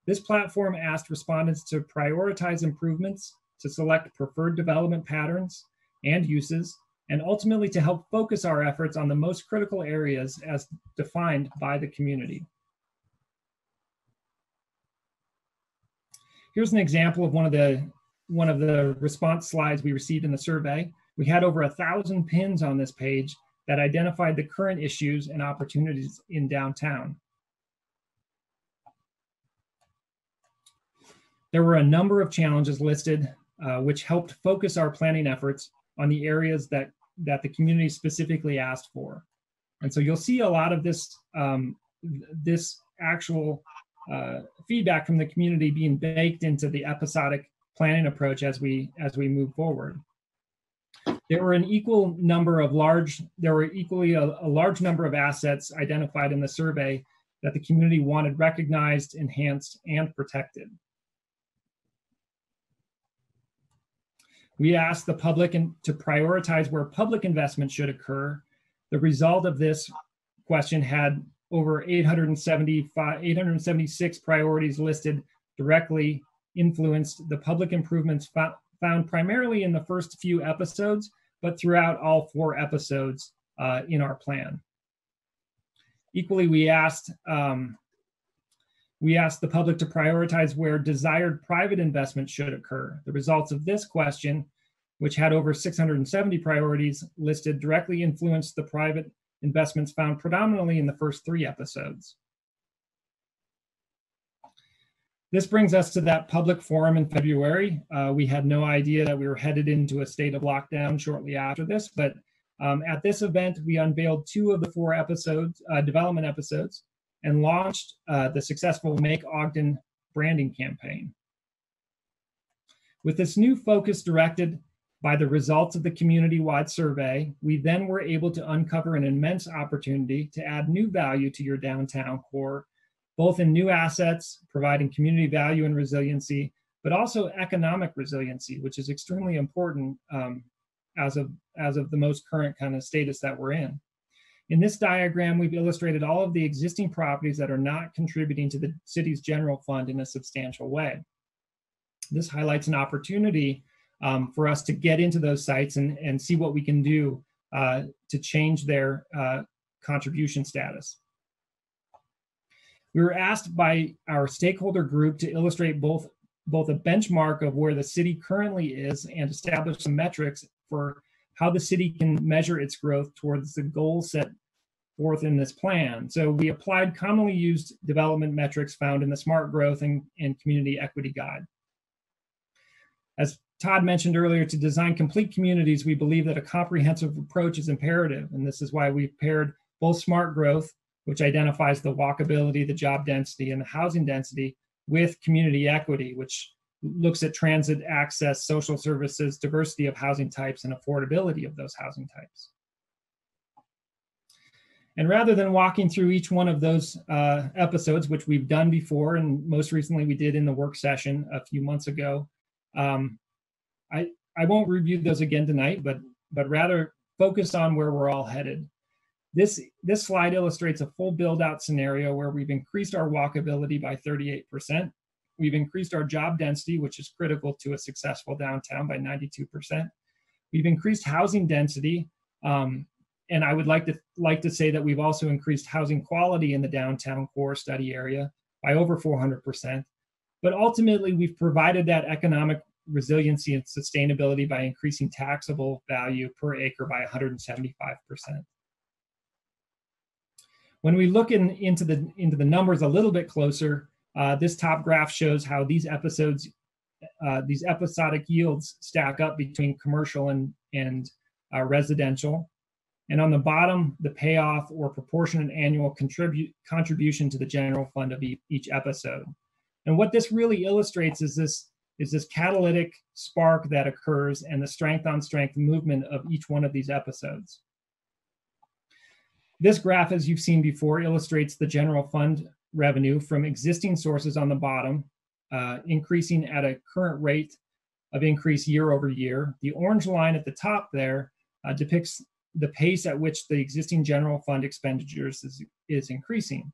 This platform asked respondents to prioritize improvements, to select preferred development patterns and uses, and ultimately to help focus our efforts on the most critical areas as defined by the community. Here's an example of one of the response slides we received in the survey. We had over 1,000 pins on this page that identified the current issues and opportunities in downtown. There were a number of challenges listed, which helped focus our planning efforts on the areas that the community specifically asked for. And so you'll see a lot of this, this actual feedback from the community being baked into the episodic planning approach as we move forward. There were equally a large number of assets identified in the survey that the community wanted recognized, enhanced, and protected. We asked the public to prioritize where public investment should occur. The result of this question had over 876 priorities listed directly influenced the public improvements found primarily in the first few episodes, but throughout all 4 episodes in our plan. Equally, we asked the public to prioritize where desired private investment should occur. The results of this question, which had over 670 priorities listed, directly influenced the private investments found predominantly in the first 3 episodes. This brings us to that public forum in February. We had no idea that we were headed into a state of lockdown shortly after this, but at this event, we unveiled 2 of the 4 episodes, development episodes, and launched the successful Make Ogden branding campaign. With this new focus directed by the results of the community-wide survey, we then were able to uncover an immense opportunity to add new value to your downtown core, both in new assets, providing community value and resiliency, but also economic resiliency, which is extremely important as of the most current kind of status that we're in. In this diagram, we've illustrated all of the existing properties that are not contributing to the city's general fund in a substantial way. This highlights an opportunity for us to get into those sites and see what we can do to change their contribution status. We were asked by our stakeholder group to illustrate both a benchmark of where the city currently is and establish some metrics for how the city can measure its growth towards the goals set forth in this plan. So we applied commonly used development metrics found in the Smart Growth and Community Equity Guide. As Todd mentioned earlier, to design complete communities, we believe that a comprehensive approach is imperative, and this is why we've paired both Smart Growth, which identifies the walkability, the job density, and the housing density, with community equity, which looks at transit access, social services, diversity of housing types, and affordability of those housing types. And rather than walking through each one of those episodes, which we've done before, and most recently we did in the work session a few months ago, I won't review those again tonight, but rather focus on where we're all headed. This slide illustrates a full build-out scenario where we've increased our walkability by 38%. We've increased our job density, which is critical to a successful downtown, by 92%. We've increased housing density, and I would like to say that we've also increased housing quality in the downtown core study area by over 400%. But ultimately, we've provided that economic resiliency and sustainability by increasing taxable value per acre by 175%. When we look into the numbers a little bit closer, this top graph shows how these episodic yields stack up between commercial and residential. And on the bottom, the payoff or proportionate annual contribution to the general fund of each episode. And what this really illustrates is this catalytic spark that occurs and the strength on strength movement of each one of these episodes. This graph, as you've seen before, illustrates the general fund revenue from existing sources on the bottom, increasing at a current rate of increase year over year. The orange line at the top there depicts the pace at which the existing general fund expenditures is increasing.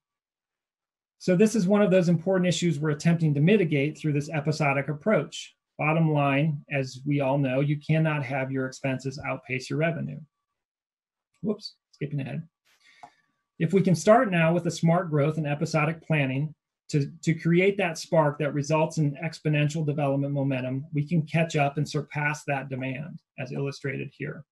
So this is one of those important issues we're attempting to mitigate through this episodic approach. Bottom line, as we all know, you cannot have your expenses outpace your revenue. Whoops, skipping ahead. If we can start now with a smart growth and episodic planning to create that spark that results in exponential development momentum, we can catch up and surpass that demand, as illustrated here.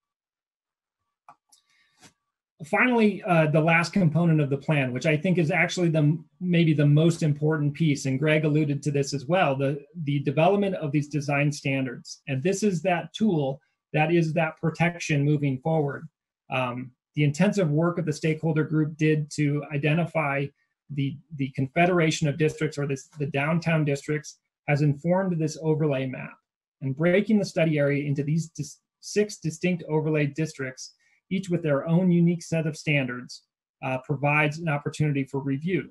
Finally, the last component of the plan, which I think is actually maybe the most important piece, and Greg alluded to this as well, the development of these design standards. And this is that tool that is that protection moving forward. The intensive work of the stakeholder group did to identify the confederation of districts, or the downtown districts, has informed this overlay map. And breaking the study area into these 6 distinct overlay districts, each with their own unique set of standards, provides an opportunity for review.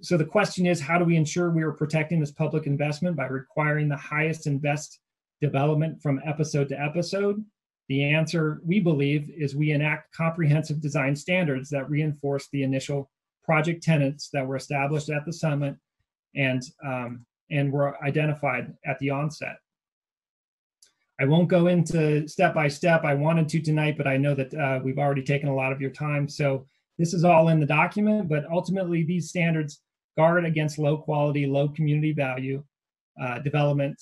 So the question is, how do we ensure we are protecting this public investment by requiring the highest and best development from episode to episode? The answer, we believe, is we enact comprehensive design standards that reinforce the initial project tenets that were established at the summit and were identified at the onset. I won't go into step by step. I wanted to tonight, but I know that we've already taken a lot of your time. So this is all in the document, but ultimately these standards guard against low quality, low community value development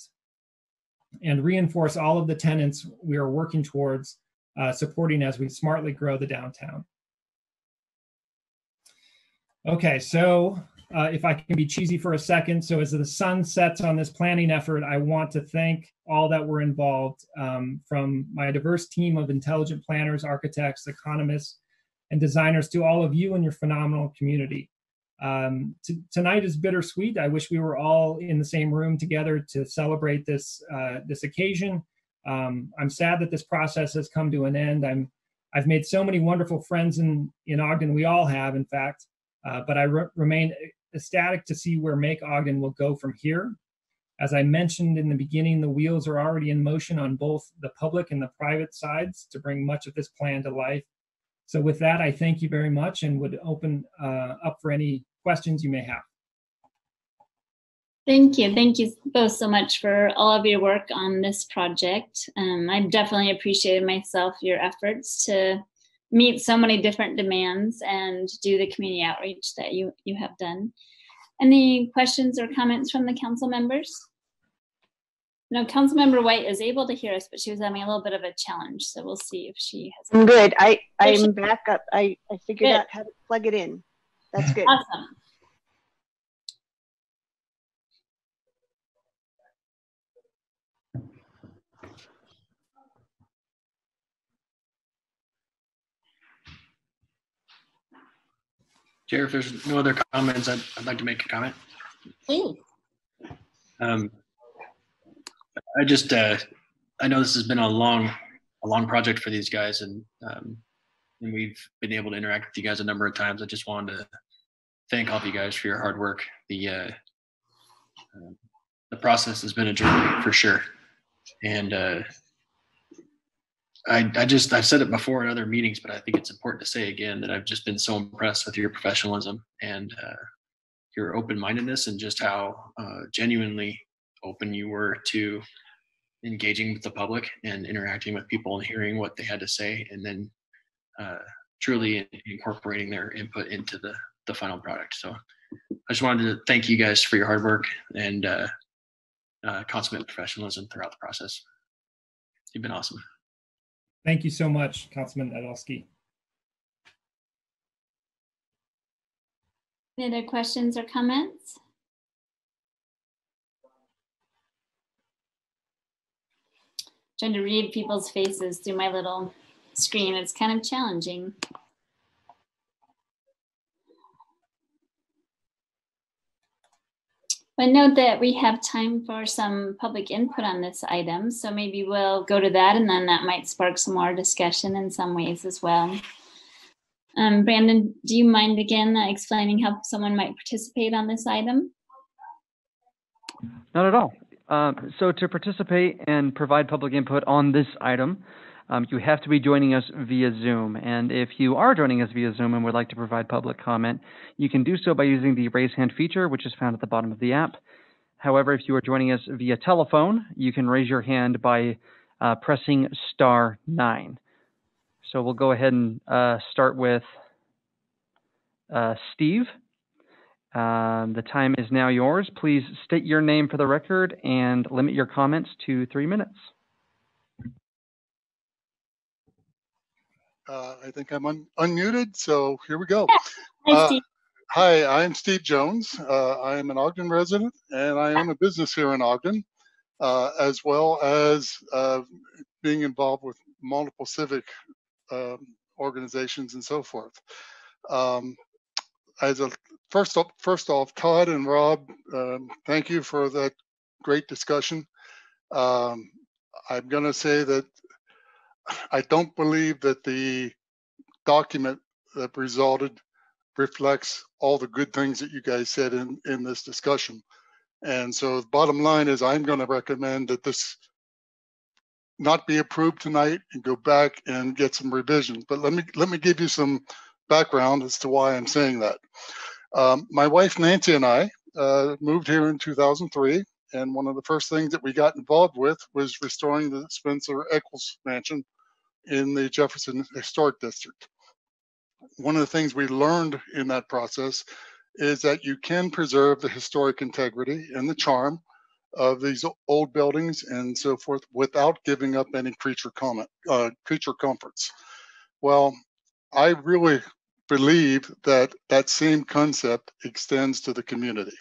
and reinforce all of the tenets we are working towards supporting as we smartly grow the downtown. Okay, so if I can be cheesy for a second, so as the sun sets on this planning effort, I want to thank all that were involved, from my diverse team of intelligent planners, architects, economists, and designers to all of you and your phenomenal community. Tonight is bittersweet. I wish we were all in the same room together to celebrate this occasion. I'm sad that this process has come to an end. I've made so many wonderful friends in Ogden. We all have, in fact, but I remain ecstatic to see where Make Ogden will go from here. As I mentioned in the beginning, the wheels are already in motion on both the public and the private sides to bring much of this plan to life. So with that, I thank you very much and would open up for any questions you may have. Thank you. Thank you both so much for all of your work on this project. I've definitely appreciated myself your efforts to meet so many different demands and do the community outreach that you have done. Any questions or comments from the council members? No, Councilmember White is able to hear us, but she was having a little bit of a challenge. So we'll see if she has. I'm good. I'm back up. I figured out how to plug it in. That's good. Awesome. Chair, if there's no other comments, I'd like to make a comment. Please. I know this has been a long project for these guys, and and we've been able to interact with you guys a number of times. I just wanted to thank all of you guys for your hard work. The process has been a journey for sure, and I've said it before in other meetings, but I think it's important to say again that I've just been so impressed with your professionalism and your open-mindedness, and just how genuinely open you were to engaging with the public and interacting with people and hearing what they had to say, and then truly incorporating their input into the final product. So I just wanted to thank you guys for your hard work and consummate professionalism throughout the process. You've been awesome. Thank you so much, Councilman Adelsky. Any other questions or comments? Trying to read people's faces through my little screen. It's kind of challenging. I note that we have time for some public input on this item, so maybe we'll go to that, and then that might spark some more discussion in some ways as well. Brandon, do you mind again explaining how someone might participate on this item? Not at all. So to participate and provide public input on this item, you have to be joining us via Zoom. And if you are joining us via Zoom and would like to provide public comment, you can do so by using the raise hand feature, which is found at the bottom of the app. However, if you are joining us via telephone, you can raise your hand by pressing *9. So we'll go ahead and start with Steve. The time is now yours. Please state your name for the record and limit your comments to 3 minutes. I think I'm unmuted, so here we go. Hi, Steve. Hi, I'm Steve Jones. I am an Ogden resident, and I own a business here in Ogden, as well as being involved with multiple civic organizations and so forth. First off, Todd and Rob, thank you for that great discussion. I'm going to say that I don't believe that the document that resulted reflects all the good things that you guys said in this discussion. And so the bottom line is I'm going to recommend that this not be approved tonight and go back and get some revisions. But let me give you some background as to why I'm saying that. My wife Nancy and I moved here in 2003, and one of the first things that we got involved with was restoring the Spencer Eccles Mansion in the Jefferson Historic District. One of the things we learned in that process is that you can preserve the historic integrity and the charm of these old buildings and so forth without giving up any creature comforts. Well, I really believe that that same concept extends to the community.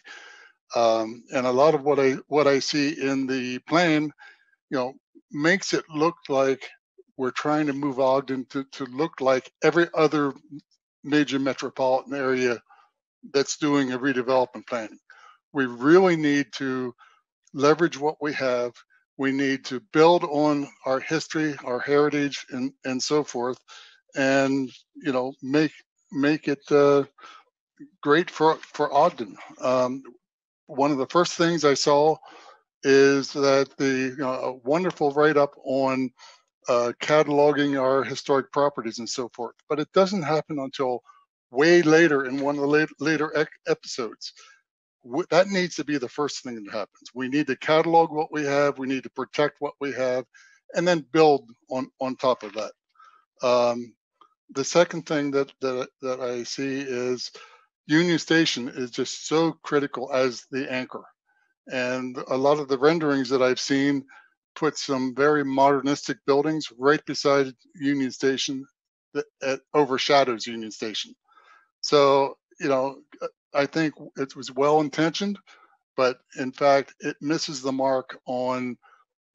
And a lot of what I see in the plan, makes it look like we're trying to move Ogden to look like every other major metropolitan area that's doing a redevelopment planning. We really need to leverage what we have. We need to build on our history, our heritage, and so forth, and make it great for Ogden. One of the first things I saw is that a wonderful write-up on cataloging our historic properties and so forth, but it doesn't happen until way later in one of the later episodes. That needs to be the first thing that happens. We need to catalog what we have, we need to protect what we have, and then build on top of that. The second thing that I see is Union Station is just so critical as the anchor. And a lot of the renderings that I've seen put some very modernistic buildings right beside Union Station that overshadows Union Station. So, I think it was well intentioned, but in fact, it misses the mark on,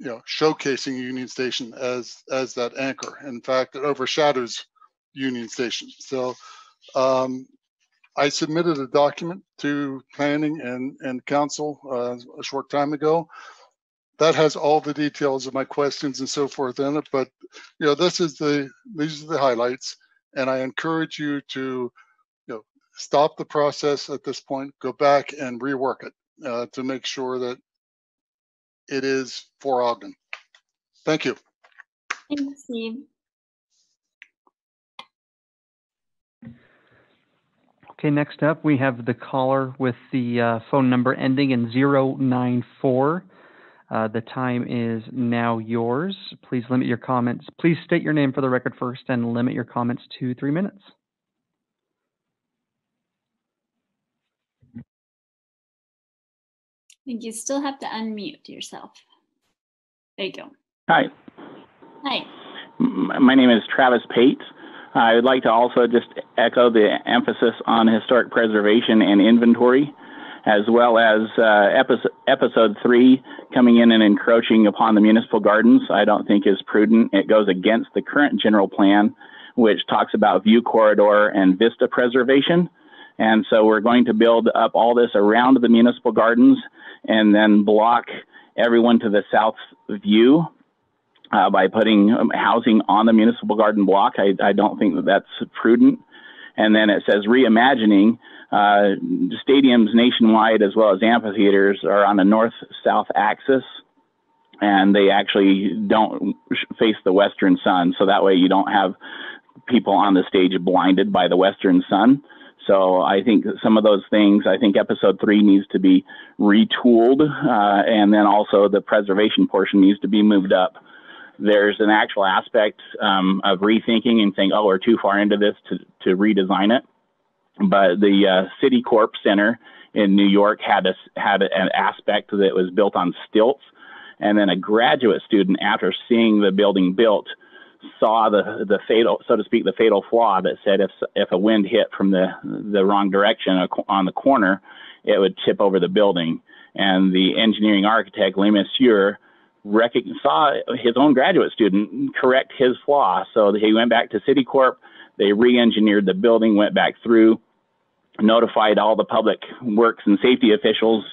showcasing Union Station as that anchor. In fact, it overshadows Union Station. So I submitted a document to planning and council a short time ago. That has all the details of my questions and so forth in it, but these are the highlights. And I encourage you to, stop the process at this point, go back and rework it to make sure that it is for Ogden. Thank you. Thanks, Steve. Okay, next up, we have the caller with the phone number ending in 094. The time is now yours. Please limit your comments. Please state your name for the record first and limit your comments to 3 minutes. I think you still have to unmute yourself. There you go. Hi. Hi. My name is Travis Pate. I would like to also just echo the emphasis on historic preservation and inventory, as well as episode 3 coming in and encroaching upon the municipal gardens. I don't think is prudent. It goes against the current general plan, which talks about view corridor and vista preservation. And so we're going to build up all this around the municipal gardens and then block everyone to the south view by putting housing on the municipal garden block. I don't think that that's prudent. And then it says reimagining. Stadiums nationwide as well as amphitheaters are on a north-south axis, and they actually don't face the western sun. So that way you don't have people on the stage blinded by the western sun. So I think some of those things, I think episode 3 needs to be retooled, and then also the preservation portion needs to be moved up. There's an actual aspect of rethinking and saying, oh, we're too far into this to redesign it. But the City Corp Center in New York had an aspect that was built on stilts. And then a graduate student, after seeing the building built, saw the fatal, so to speak, the fatal flaw that said if a wind hit from the wrong direction on the corner, it would tip over the building. And the engineering architect, Le Monsieur, saw his own graduate student correct his flaw. So he went back to City Corp, they re-engineered the building, went back through, notified all the public works and safety officials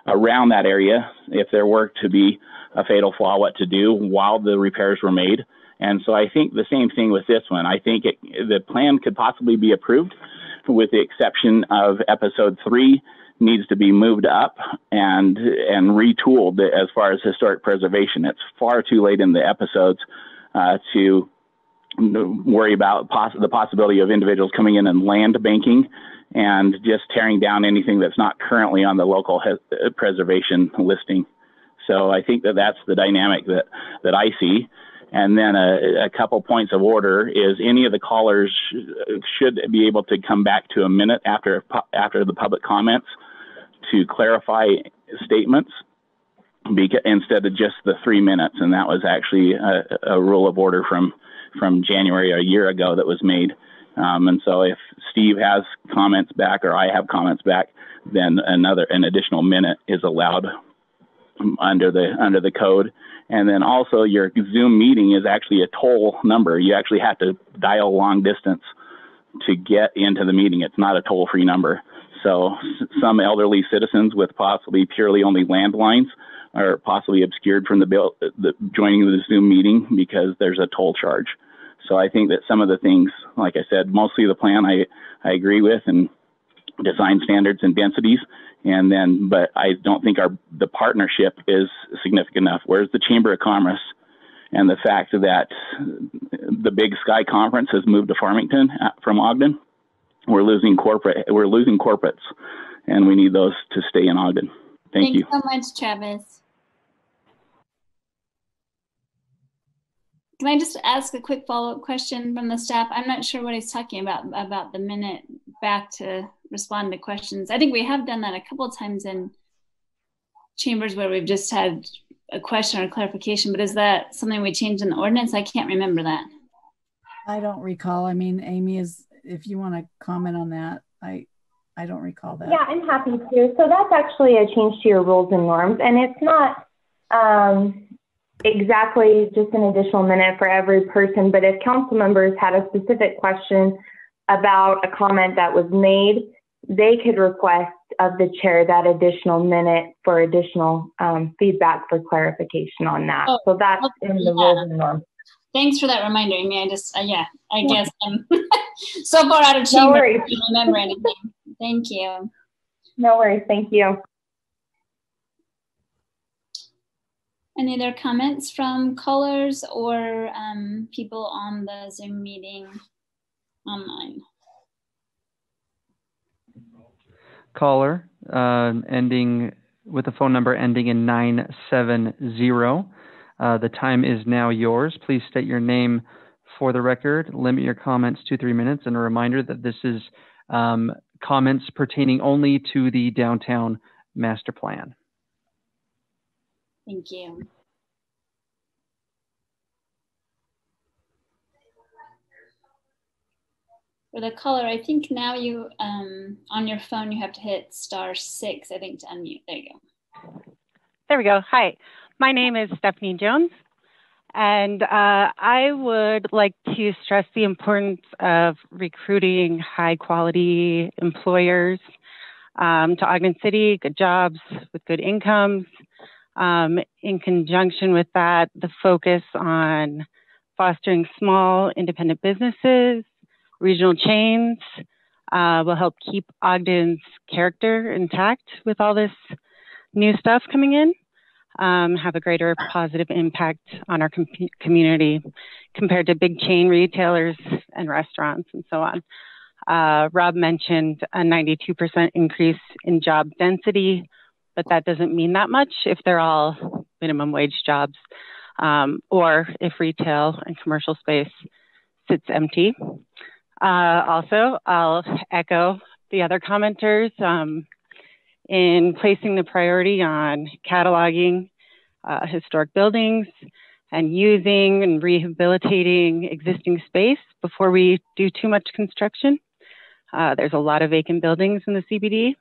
around that area if there were to be a fatal flaw, what to do while the repairs were made. And so I think the same thing with this one. I think the plan could possibly be approved, with the exception of episode 3 needs to be moved up and retooled as far as historic preservation. It's far too late in the episodes to worry about the possibility of individuals coming in and land banking and just tearing down anything that's not currently on the local preservation listing. So I think that's the dynamic that I see. And then a couple points of order is any of the callers should be able to come back to a minute after the public comments to clarify statements instead of just the 3 minutes. And that was actually a rule of order from January a year ago that was made. And so if Steve has comments back or I have comments back, then an additional minute is allowed under the code. And then also your Zoom meeting is actually a toll number. You actually have to dial long distance to get into the meeting. It's not a toll-free number. So some elderly citizens with possibly purely only landlines are possibly obscured from joining the Zoom meeting because there's a toll charge. So I think that some of the things, like I said, mostly the plan I agree with, and design standards and densities. But I don't think the partnership is significant enough. Where's the Chamber of Commerce and the fact that the Big Sky Conference has moved to Farmington from Ogden? We're losing corporates, and we need those to stay in Ogden. Thank you. Thanks so much, Travis. Can I just ask a quick follow-up question from the staff? I'm not sure what he's talking about the minute back to respond to questions. I think we have done that a couple of times in chambers where we've just had a question or clarification, but is that something we changed in the ordinance? I can't remember that. I don't recall. I mean, Amy, if you want to comment on that, I don't recall that. Yeah, I'm happy to. So that's actually a change to your rules and norms, and it's not exactly just an additional minute for every person, but if council members had a specific question about a comment that was made, they could request of the chair that additional minute for additional feedback for clarification on that. Oh, so that's in the rules and norms. Thanks for that reminder, Amy. I guess So far out of No chamber, I worries. can't remember anything. Thank you. No worries. Thank you. Any other comments from callers or people on the Zoom meeting online? Caller ending with a phone number ending in 970. The time is now yours. Please state your name for the record. Limit your comments to 3 minutes, and a reminder that this is comments pertaining only to the downtown master plan. Thank you. For the caller, I think now you, on your phone, you have to hit *6, I think, to unmute. There you go. There we go. Hi, my name is Stephanie Jones, and I would like to stress the importance of recruiting high-quality employers to Ogden City, good jobs with good incomes. In conjunction with that, the focus on fostering small independent businesses, regional chains will help keep Ogden's character intact with all this new stuff coming in, have a greater positive impact on our community compared to big chain retailers and restaurants and so on. Rob mentioned a 92% increase in job density, but that doesn't mean that much if they're all minimum wage jobs or if retail and commercial space sits empty. Also, I'll echo the other commenters in placing the priority on cataloging historic buildings and using and rehabilitating existing space before we do too much construction. There's a lot of vacant buildings in the CBD.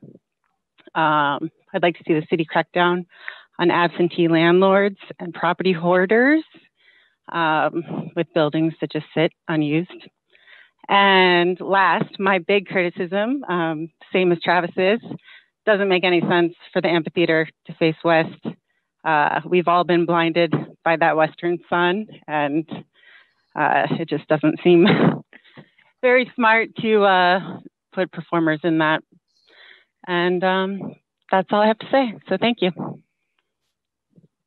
I'd like to see the city crack down on absentee landlords and property hoarders with buildings that just sit unused. And last, my big criticism, same as Travis's, doesn't make any sense for the amphitheater to face west. We've all been blinded by that western sun, and it just doesn't seem very smart to put performers in that. And that's all I have to say. So thank you.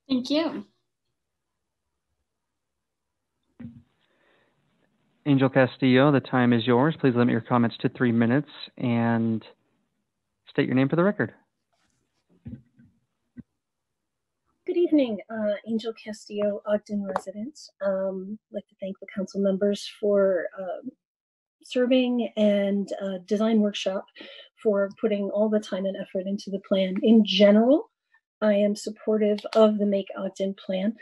Thank you. Angel Castillo, the time is yours. Please limit your comments to 3 minutes and state your name for the record. Good evening, Angel Castillo, Ogden resident. I'd like to thank the council members for serving and design workshop for putting all the time and effort into the plan. In general, I am supportive of the Make Ogden plan.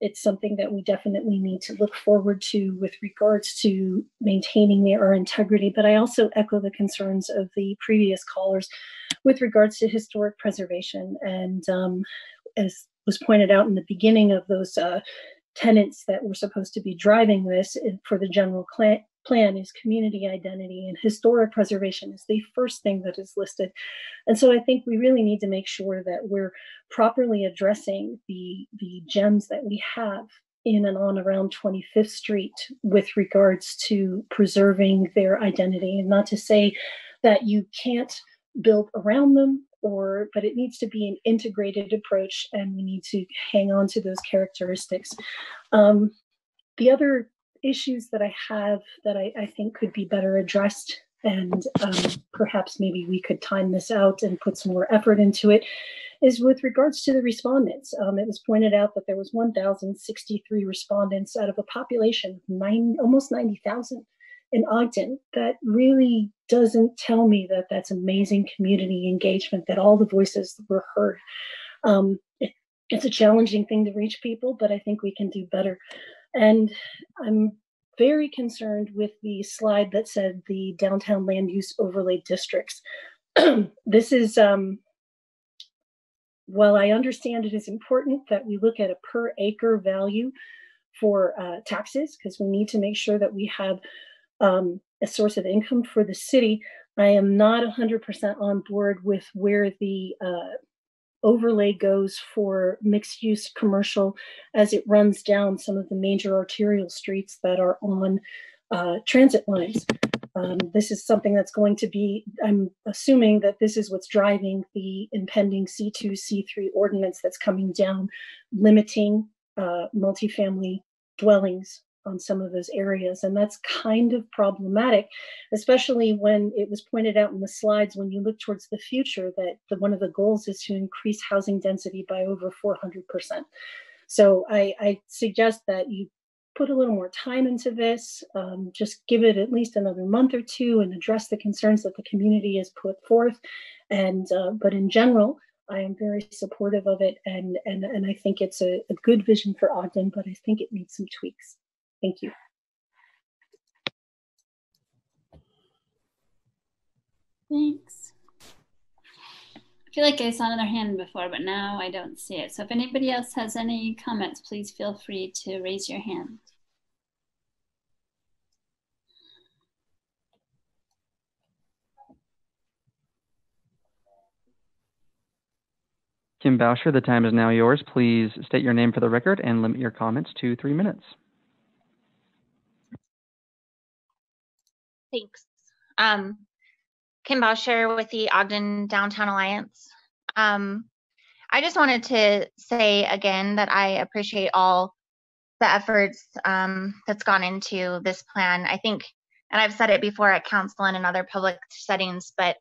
It's something that we definitely need to look forward to with regards to maintaining our integrity, but I also echo the concerns of the previous callers with regards to historic preservation. And as was pointed out in the beginning of those tenets that were supposed to be driving this for the general plan is community identity, and historic preservation is the first thing that is listed. And so I think we really need to make sure that we're properly addressing the gems that we have in and on around 25th Street with regards to preserving their identity. And not to say that you can't build around them, but it needs to be an integrated approach, and we need to hang on to those characteristics. The other issues that I have that I think could be better addressed, and perhaps maybe we could time this out and put some more effort into it, is with regards to the respondents. It was pointed out that there was 1,063 respondents out of a population of almost 90,000 in Ogden. That really doesn't tell me that that's amazing community engagement, that all the voices were heard. It's a challenging thing to reach people, but I think we can do better. And I'm very concerned with the slide that said the downtown land use overlay districts. This is, while I understand it is important that we look at a per acre value for taxes, because we need to make sure that we have a source of income for the city, I am not 100% on board with where the overlay goes for mixed use commercial as it runs down some of the major arterial streets that are on transit lines. This is something that's going to be, I'm assuming that this is what's driving the impending C2, C3 ordinance that's coming down, limiting multifamily dwellings on some of those areas. And that's kind of problematic, especially when it was pointed out in the slides when you look towards the future that one of the goals is to increase housing density by over 400%. So I suggest that you put a little more time into this, just give it at least another month or two and address the concerns that the community has put forth. And but in general, I am very supportive of it, and I think it's a good vision for Ogden, but I think it needs some tweaks. Thank you. Thanks. I feel like I saw another hand before, but now I don't see it. So if anybody else has any comments, please feel free to raise your hand. Kim Bauscher, the time is now yours. Please state your name for the record and limit your comments to 3 minutes. Thanks. Kim Bauscher with the Ogden Downtown Alliance. I just wanted to say again that I appreciate all the efforts that's gone into this plan. I think, and I've said it before at council and in other public settings, but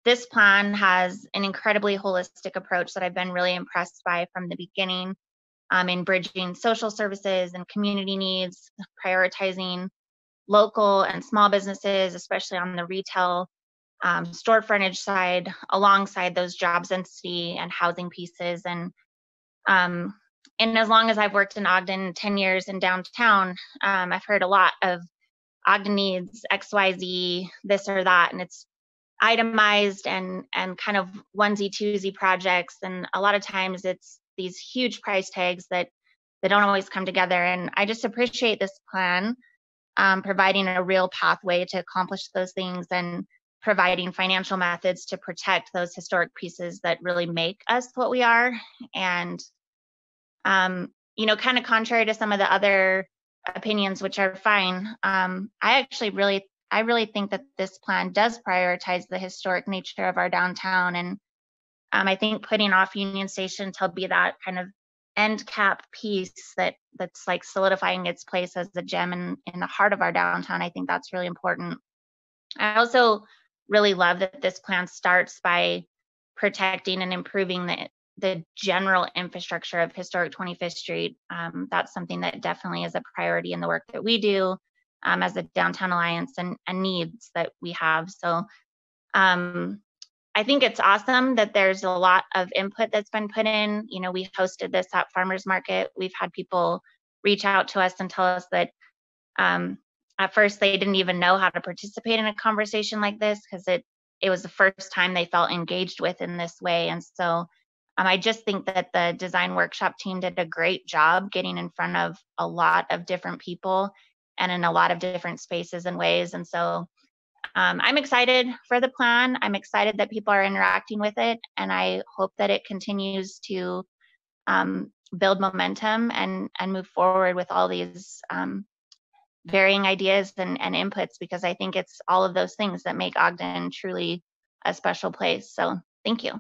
this plan has an incredibly holistic approach that I've been really impressed by from the beginning, in bridging social services and community needs, prioritizing local and small businesses, especially on the retail store frontage side, alongside those jobs density and housing pieces. And as long as I've worked in Ogden, 10 years in downtown, I've heard a lot of Ogden needs XYZ, this or that, and it's itemized and kind of onesie twosie projects, and a lot of times it's these huge price tags that don't always come together. And I just appreciate this plan providing a real pathway to accomplish those things and providing financial methods to protect those historic pieces that really make us what we are. And you know, kind of contrary to some of the other opinions, which are fine, I really think that this plan does prioritize the historic nature of our downtown. And I think putting off Union Station to be that kind of end cap piece that's like solidifying its place as a gem in the heart of our downtown, I think that's really important. I also really love that this plan starts by protecting and improving the general infrastructure of historic 25th Street. That's something that definitely is a priority in the work that we do as a Downtown Alliance and needs that we have. So I think it's awesome that there's a lot of input that's been put in. You know, we hosted this at Farmers Market. We've had people reach out to us and tell us that at first they didn't even know how to participate in a conversation like this because it was the first time they felt engaged with in this way. And so I just think that the design workshop team did a great job getting in front of a lot of different people and in a lot of different spaces and ways. And so I'm excited for the plan. I'm excited that people are interacting with it, and I hope that it continues to build momentum and move forward with all these varying ideas and inputs, because I think it's all of those things that make Ogden truly a special place. So thank you.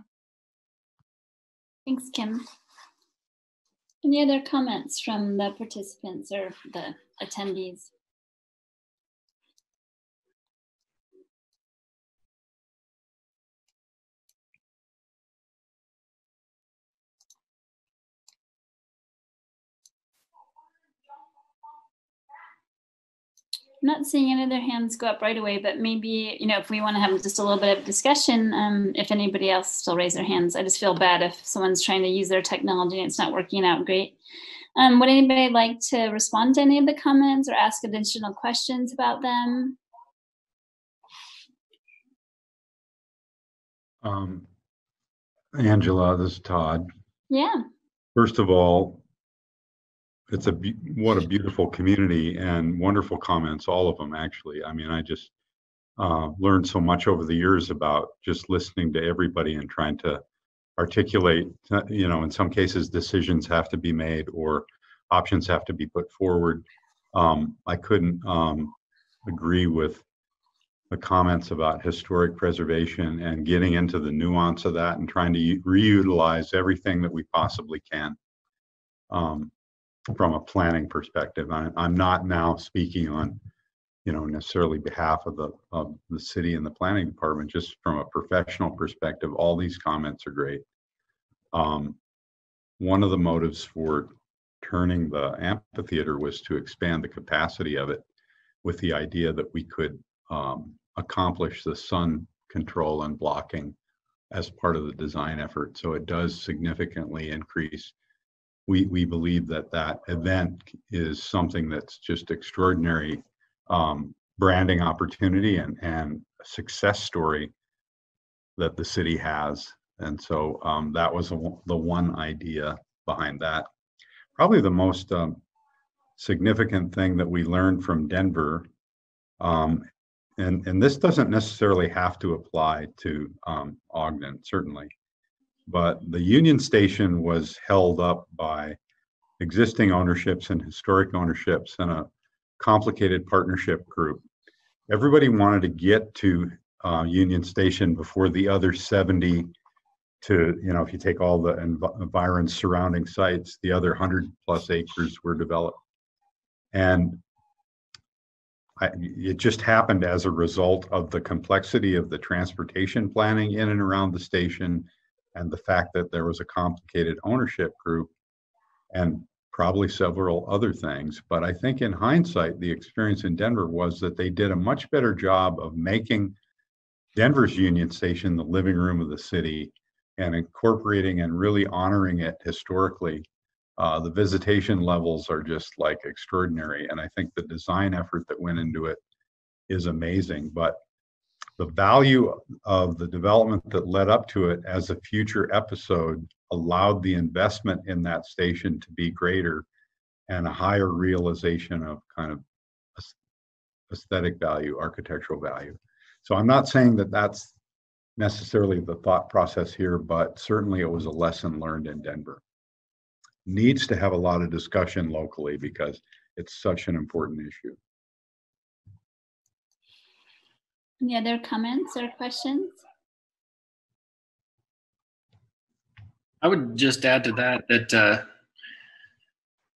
Thanks, Kim. Any other comments from the participants or the attendees? I'm not seeing any other hands go up right away, but maybe, you know, if we want to have just a little bit of discussion, if anybody else still raise their hands. I just feel bad if someone's trying to use their technology and it's not working out great. Would anybody like to respond to any of the comments or ask additional questions about them? Angela, this is Todd. Yeah. First of all, it's what a beautiful community and wonderful comments, all of them actually. I mean, I just learned so much over the years about just listening to everybody and trying to articulate, you know, in some cases decisions have to be made or options have to be put forward. I couldn't agree with the comments about historic preservation and getting into the nuance of that and trying to reutilize everything that we possibly can from a planning perspective. I'm not now speaking on, necessarily behalf of the city and the planning department. Just from a professional perspective, all these comments are great. One of the motives for turning the amphitheater was to expand the capacity of it, with the idea that we could accomplish the sun control and blocking as part of the design effort. So it does significantly increase. We believe that event is something that's just extraordinary branding opportunity and success story that the city has. And so that was the one idea behind that. Probably the most significant thing that we learned from Denver, and this doesn't necessarily have to apply to Ogden, certainly, but the Union Station was held up by existing ownerships and historic ownerships and a complicated partnership group. Everybody wanted to get to Union Station before the other 70 to, if you take all the environs surrounding sites, the other 100+ acres were developed. And it just happened as a result of the complexity of the transportation planning in and around the station, and the fact that there was a complicated ownership group, and probably several other things. But I think in hindsight, the experience in Denver was that they did a much better job of making Denver's Union Station the living room of the city and incorporating and really honoring it historically. The visitation levels are just like extraordinary. And I think the design effort that went into it is amazing. But the value of the development that led up to it as a future episode allowed the investment in that station to be greater and a higher realization of kind of aesthetic value, architectural value. So I'm not saying that that's necessarily the thought process here, but certainly it was a lesson learned in Denver. Needs to have a lot of discussion locally because it's such an important issue. Any other comments or questions? I would just add to that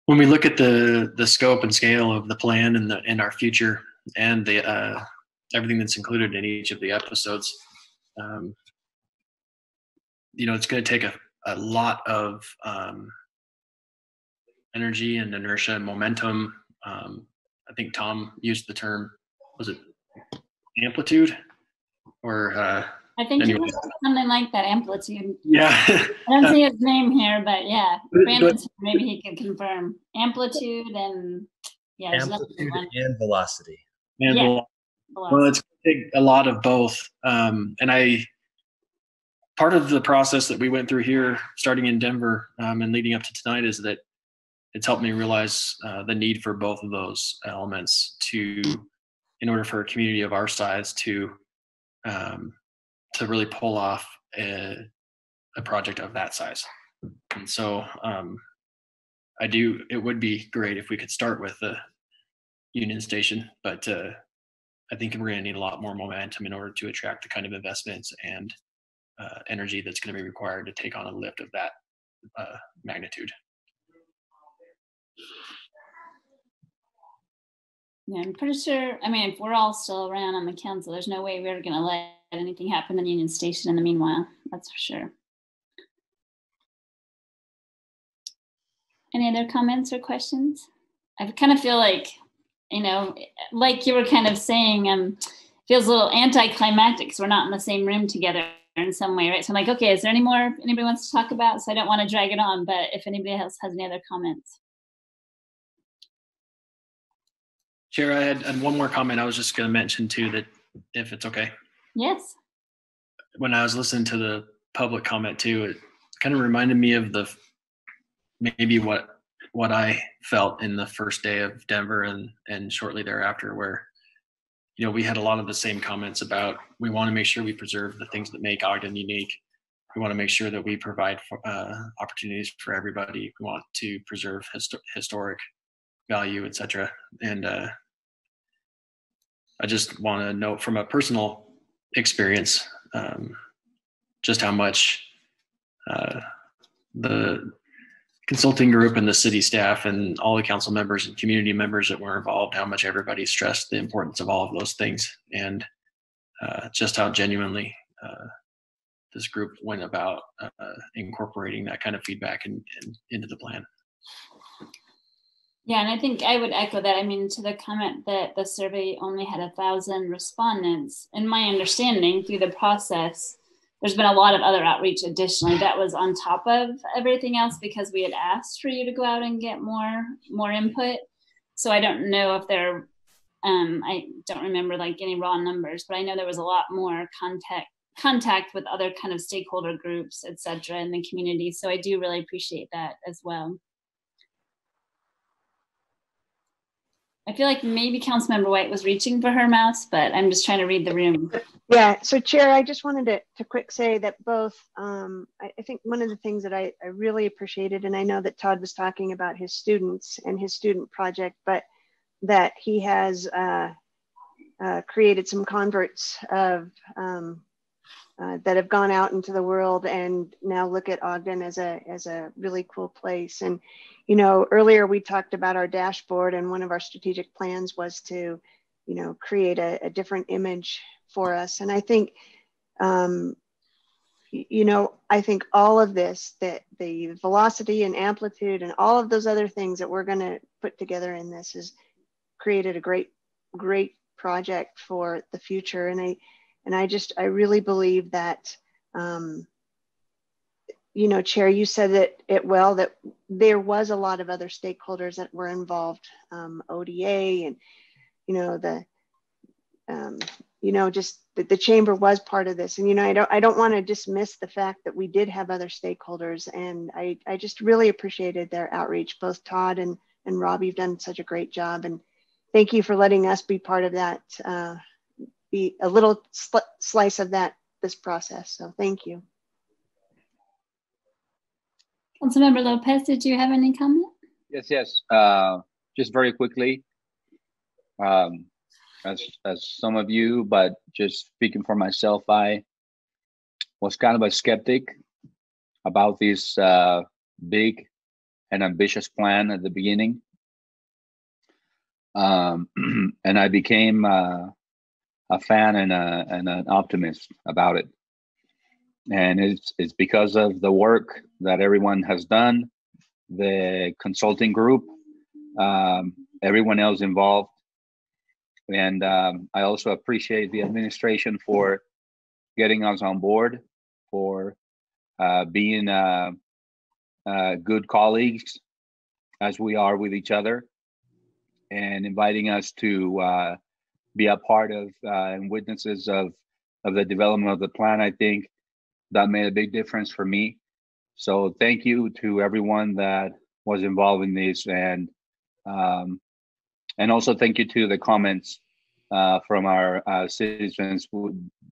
when we look at the scope and scale of the plan and our future and the everything that's included in each of the episodes, it's going to take a lot of energy and inertia and momentum. I think Tom used the term, was it amplitude? Or I think it was something like that, amplitude. Yeah. I don't see his name here, but yeah, Brandon, maybe he can confirm amplitude and yeah. Amplitude and velocity. And yeah. Well, it's going to take a lot of both. And part of the process that we went through here, starting in Denver and leading up to tonight, is that it's helped me realize the need for both of those elements in order for a community of our size to really pull off a project of that size. And so it would be great if we could start with the Union Station, but I think we're going to need a lot more momentum in order to attract the kind of investments and energy that's going to be required to take on a lift of that magnitude. Yeah, I'm pretty sure, if we're all still around on the council, there's no way we're going to let anything happen in Union Station in the meanwhile. That's for sure. Any other comments or questions? I kind of feel like, like you were kind of saying, feels a little anticlimactic because we're not in the same room together in some way, right? So I'm like, okay, is there anybody wants to talk about? So I don't want to drag it on, but if anybody else has any other comments. Chair, I had one more comment I was just going to mention too, that if it's okay. Yes. When I was listening to the public comment too, it kind of reminded me of maybe what I felt in the first day of Denver and shortly thereafter, where, we had a lot of the same comments about, we want to make sure we preserve the things that make Ogden unique. We want to make sure that we provide opportunities for everybody. We want to preserve historic value, et cetera. And I just want to note from a personal experience just how much the consulting group and the city staff and all the council members and community members that were involved, how much everybody stressed the importance of all of those things, and just how genuinely this group went about incorporating that kind of feedback into the plan. Yeah, and I think I would echo that. I mean, to the comment that the survey only had 1,000 respondents, in my understanding through the process, there's been a lot of other outreach additionally that was on top of everything else, because we had asked for you to go out and get more input. So I don't know if there, I don't remember like any raw numbers, but I know there was a lot more contact with other kind of stakeholder groups, et cetera, in the community. So I do really appreciate that as well. I feel like maybe Councilmember White was reaching for her mouse, but I'm just trying to read the room. Yeah, so Chair, I just wanted to quick say that both, I think one of the things that I really appreciated, and I know that Todd was talking about his students and his student project, but that he has created some converts of that have gone out into the world and now look at Ogden as a really cool place. And, you know, earlier we talked about our dashboard, and one of our strategic plans was to, you know, create a different image for us. And I think, you know, I think all of this, that the velocity and amplitude and all of those other things that we're going to put together in this has created a great project for the future. And I really believe that, you know, Chair, you said that there was a lot of other stakeholders that were involved, ODA, and, you know, just that the chamber was part of this. And, you know, I don't want to dismiss the fact that we did have other stakeholders, and I just really appreciated their outreach. Both Todd and Rob, you've done such a great job, and thank you for letting us be part of that, be a little slice of this process. So thank you. Councilmember Lopez, did you have any comment? Yes. Just very quickly, as some of you, but just speaking for myself, I was kind of a skeptic about this big and ambitious plan at the beginning, and I became a fan and an optimist about it. And it's because of the work that everyone has done, the consulting group, everyone else involved. And I also appreciate the administration for getting us on board, for being good colleagues as we are with each other, and inviting us to be a part of and witnesses of the development of the plan. I think that made a big difference for me. So thank you to everyone that was involved in this, and also thank you to the comments from our citizens,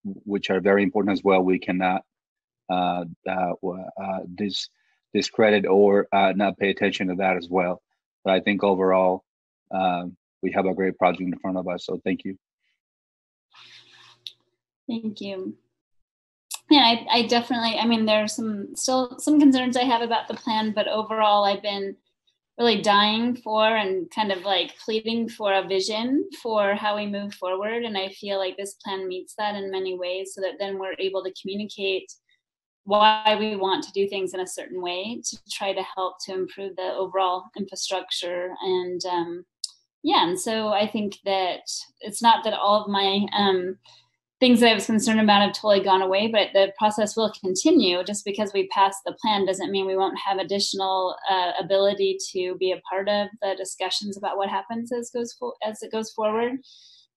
which are very important as well. We cannot discredit or not pay attention to that as well. But I think overall, we have a great project in front of us. So thank you. Thank you. Yeah, I definitely, I mean, there's still some concerns I have about the plan, but overall I've been really dying for and kind of like pleading for a vision for how we move forward. And I feel like this plan meets that in many ways, so that then we're able to communicate why we want to do things in a certain way to try to help to improve the overall infrastructure. And yeah, and so I think that it's not that all of my things that I was concerned about have totally gone away, but the process will continue. Just because we pass the plan doesn't mean we won't have additional ability to be a part of the discussions about what happens as it goes forward.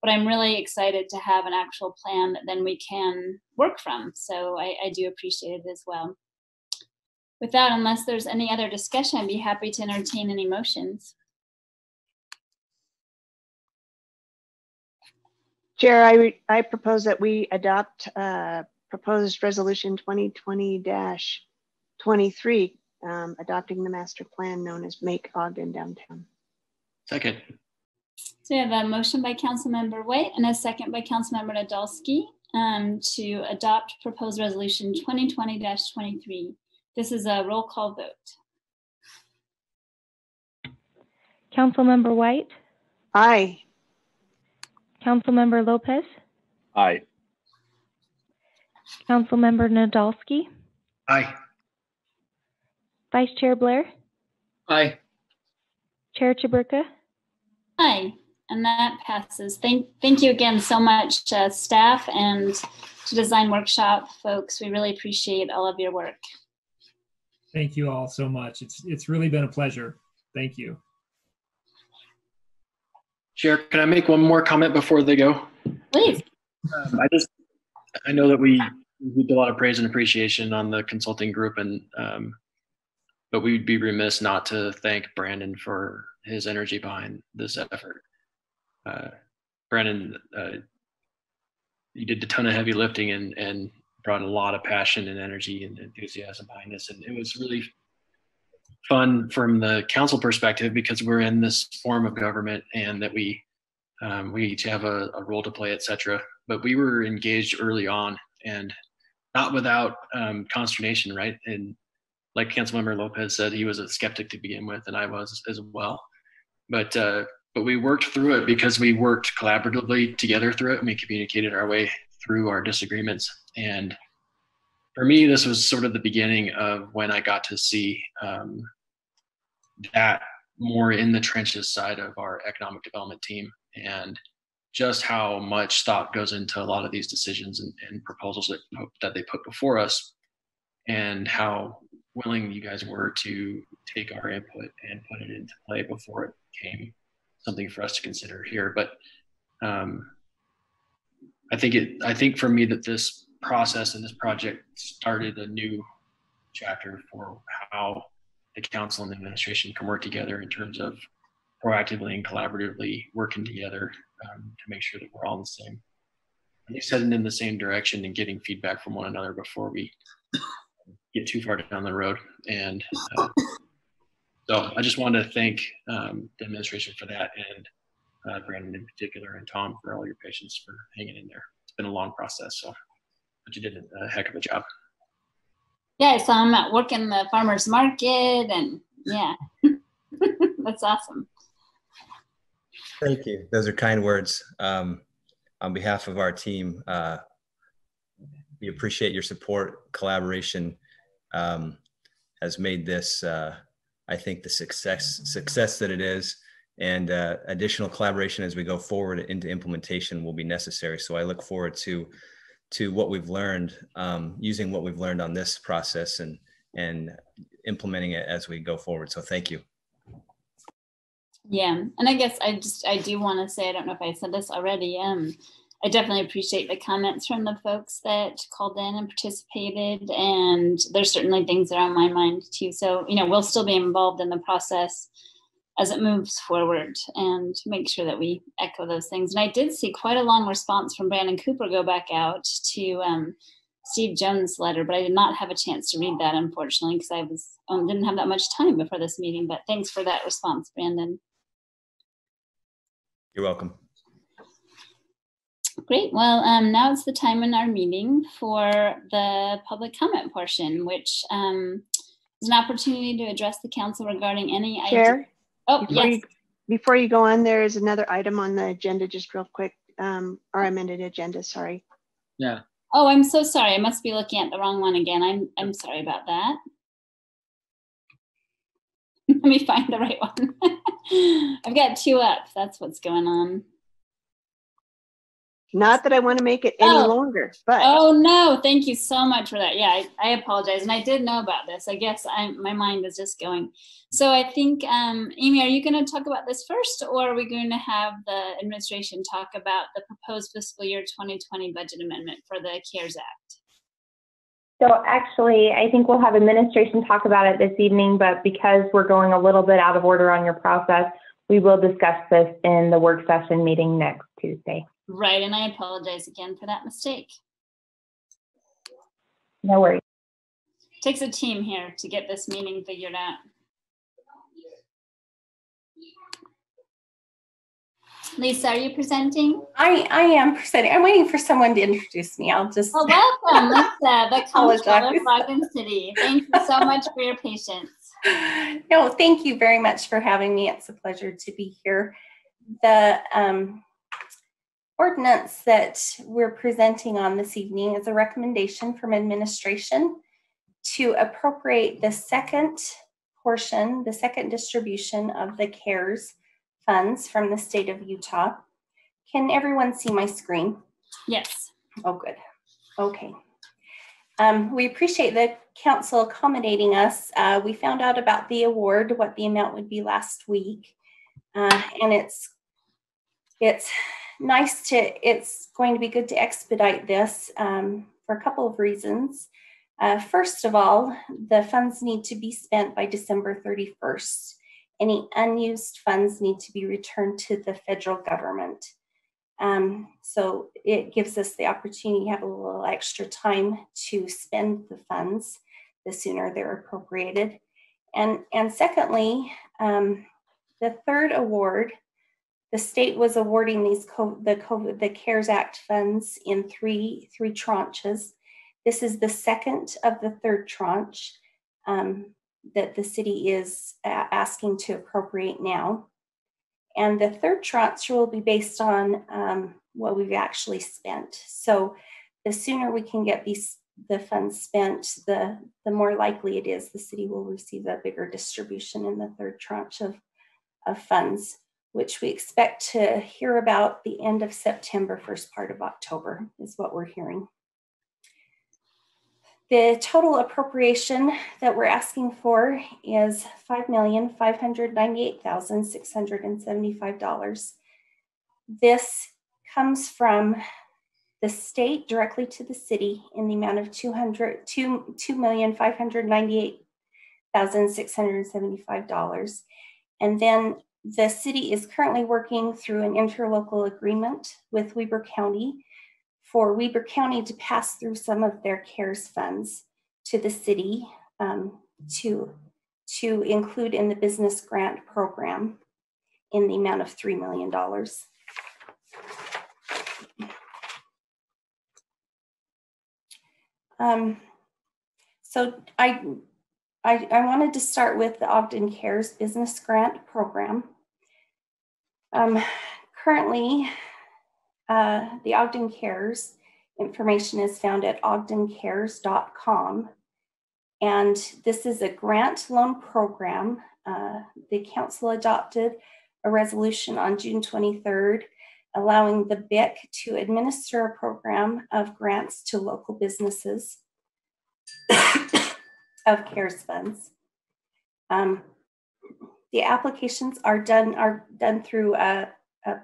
But I'm really excited to have an actual plan that then we can work from. So I do appreciate it as well. With that, unless there's any other discussion, I'd be happy to entertain any motions. Chair, I propose that we adopt proposed resolution 2020-23, adopting the master plan known as Make Ogden Downtown. Second. So we have a motion by Councilmember White and a second by Councilmember Nadolski to adopt proposed resolution 2020-23. This is a roll call vote. Councilmember White, Aye. Councilmember Lopez, Aye. Councilmember Nadolski, Aye. Vice Chair Blair, Aye. Chair Chaburka. Aye, and that passes. Thank you again so much, staff and to Design Workshop folks. We really appreciate all of your work. Thank you all so much. It's really been a pleasure. Thank you. Chair, can I make one more comment before they go? Please. I know that we did a lot of praise and appreciation on the consulting group, and but we'd be remiss not to thank Brandon for his energy behind this effort. Brandon, you did a ton of heavy lifting and brought a lot of passion and energy and enthusiasm behind this, and it was really fun from the council perspective because we're in this form of government and that we each have a role to play, etc. But we were engaged early on and not without consternation, right? And like Councilmember Lopez said, he was a skeptic to begin with, and I was as well. But we worked through it because we worked collaboratively together through it, and we communicated our way through our disagreements. And for me, this was sort of the beginning of when I got to see that more in the trenches side of our economic development team, and just how much thought goes into a lot of these decisions and proposals that they put before us, and how willing you guys were to take our input and put it into play before it became something for us to consider here. But I think for me that this process and this project started a new chapter for how the council and the administration can work together in terms of proactively and collaboratively working together to make sure that we're all in the same, at least heading in the same direction and getting feedback from one another before we get too far down the road. And so I just wanted to thank the administration for that, and Brandon in particular, and Tom for all your patience for hanging in there. It's been a long process, but you did a heck of a job. Yeah, so I'm at work in the farmer's market, and yeah, that's awesome. Thank you. Those are kind words. On behalf of our team, we appreciate your support. Collaboration has made this, I think, the success that it is, and additional collaboration as we go forward into implementation will be necessary. So I look forward to what we've learned, using what we've learned on this process and implementing it as we go forward. So thank you. Yeah, and I guess I do want to say, I don't know if I said this already, I definitely appreciate the comments from the folks that called in and participated, and there's certainly things that are on my mind too. So, we'll still be involved in the process as it moves forward and make sure that we echo those things. And I did see quite a long response from Brandon Cooper go back out to Steve Jones' letter, but I did not have a chance to read that, unfortunately, because I didn't have that much time before this meeting. But thanks for that response, Brandon. You're welcome. Great. Well, now it's the time in our meeting for the public comment portion, which is an opportunity to address the council regarding any Chair? Oh, yes. Before you go on, there is another item on the agenda, just real quick, our amended agenda, sorry. Yeah. Oh, I'm so sorry. I must be looking at the wrong one again. I'm sorry about that. Let me find the right one. I've got two up. That's what's going on. Not that I want to make it any longer, but. Oh, no. Thank you so much for that. Yeah, I apologize. And I did know about this. I guess my mind is just going. So I think, Amy, are you going to talk about this first, or are we going to have the administration talk about the proposed fiscal year 2020 budget amendment for the CARES Act? So actually, I think we'll have administration talk about it this evening, but because we're going a little bit out of order on your process, we will discuss this in the work session meeting next Tuesday. Right, and I apologize again for that mistake. No worries. It takes a team here to get this meeting figured out. Lisa, are you presenting? I am presenting. I'm waiting for someone to introduce me. I'll just. Well, welcome, Lisa, the Comptroller apologize. of Ogden City. Thank you so much for your patience. No, thank you very much for having me. It's a pleasure to be here. The ordinance that we're presenting on this evening is a recommendation from administration to appropriate the second portion, the second distribution of the CARES funds from the state of Utah. Can everyone see my screen? Yes. Oh, good. Okay. We appreciate the council accommodating us. We found out about the award, what the amount would be last week. And it's nice it's going to be good to expedite this for a couple of reasons. First of all, the funds need to be spent by December 31st. Any unused funds need to be returned to the federal government. So it gives us the opportunity to have a little extra time to spend the funds the sooner they're appropriated. And secondly, the third award, the state was awarding the CARES Act funds in three tranches. This is the second of the third tranche that the city is asking to appropriate now. And the third tranche will be based on what we've actually spent. So the sooner we can get the funds spent, the more likely it is the city will receive a bigger distribution in the third tranche of funds, which we expect to hear about the end of September, first part of October is what we're hearing. The total appropriation that we're asking for is $5,598,675. This comes from the state directly to the city in the amount of $2,598,675. And then the city is currently working through an interlocal agreement with Weber County for Weber County to pass through some of their CARES funds to the city to include in the business grant program in the amount of $3 million. So I wanted to start with the Ogden CARES business grant program. Currently, the Ogden CARES information is found at ogdencares.com. And this is a grant loan program. The council adopted a resolution on June 23rd, allowing the BIC to administer a program of grants to local businesses of CARES funds. The applications are done through a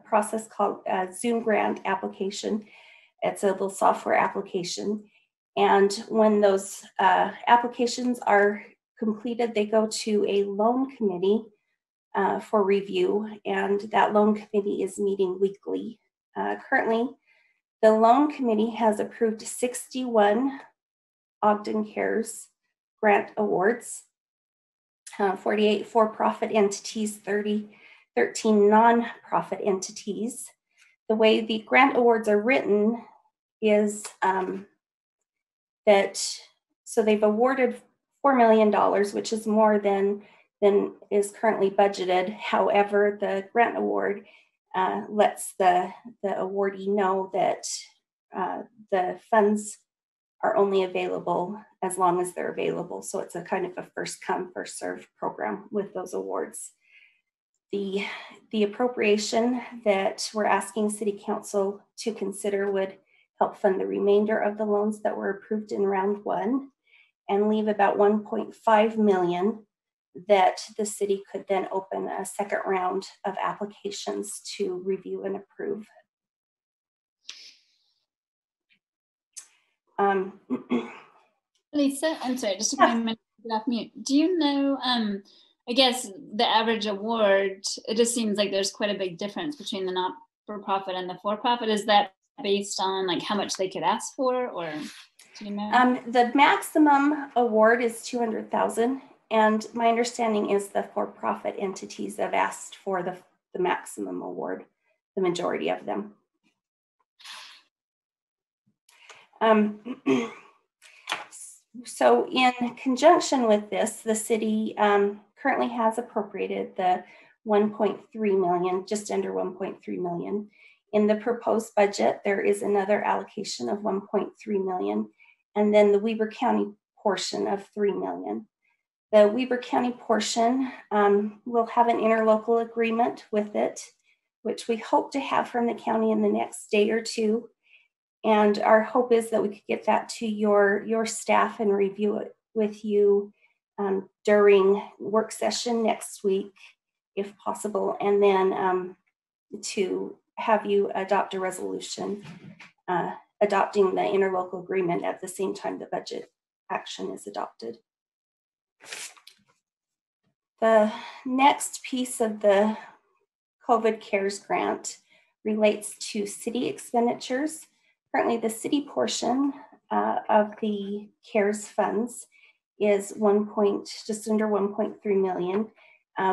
process called a Zoom grant application. It's a little software application. And when those applications are completed, they go to a loan committee for review, and that loan committee is meeting weekly. Currently, the loan committee has approved 61 Ogden CARES grant awards, 48 for-profit entities, 13 non-profit entities. The way the grant awards are written is so they've awarded $4 million, which is more than is currently budgeted. However, the grant award lets the awardee know that the funds are only available as long as they're available. So it's a kind of a first come, first served program with those awards. The appropriation that we're asking City Council to consider would help fund the remainder of the loans that were approved in round one and leave about 1.5 million that the city could then open a second round of applications to review and approve. Lisa, I'm sorry, just a minute to get off mute. Do you know, I guess the average award, it just seems like there's quite a big difference between the not-for-profit and the for-profit. Is that based on like how much they could ask for, or do you know? The maximum award is $200,000, and my understanding is the for-profit entities have asked for the maximum award. the majority of them. So in conjunction with this, the city currently has appropriated the 1.3 million, just under 1.3 million. In the proposed budget, there is another allocation of 1.3 million, and then the Weber County portion of 3 million. The Weber County portion will have an interlocal agreement with it, which we hope to have from the county in the next day or two. And our hope is that we could get that to your staff and review it with you during work session next week, if possible, and then to have you adopt a resolution adopting the interlocal agreement at the same time the budget action is adopted. The next piece of the COVID CARES grant relates to city expenditures. Currently, the city portion of the CARES funds is just under 1.3 million.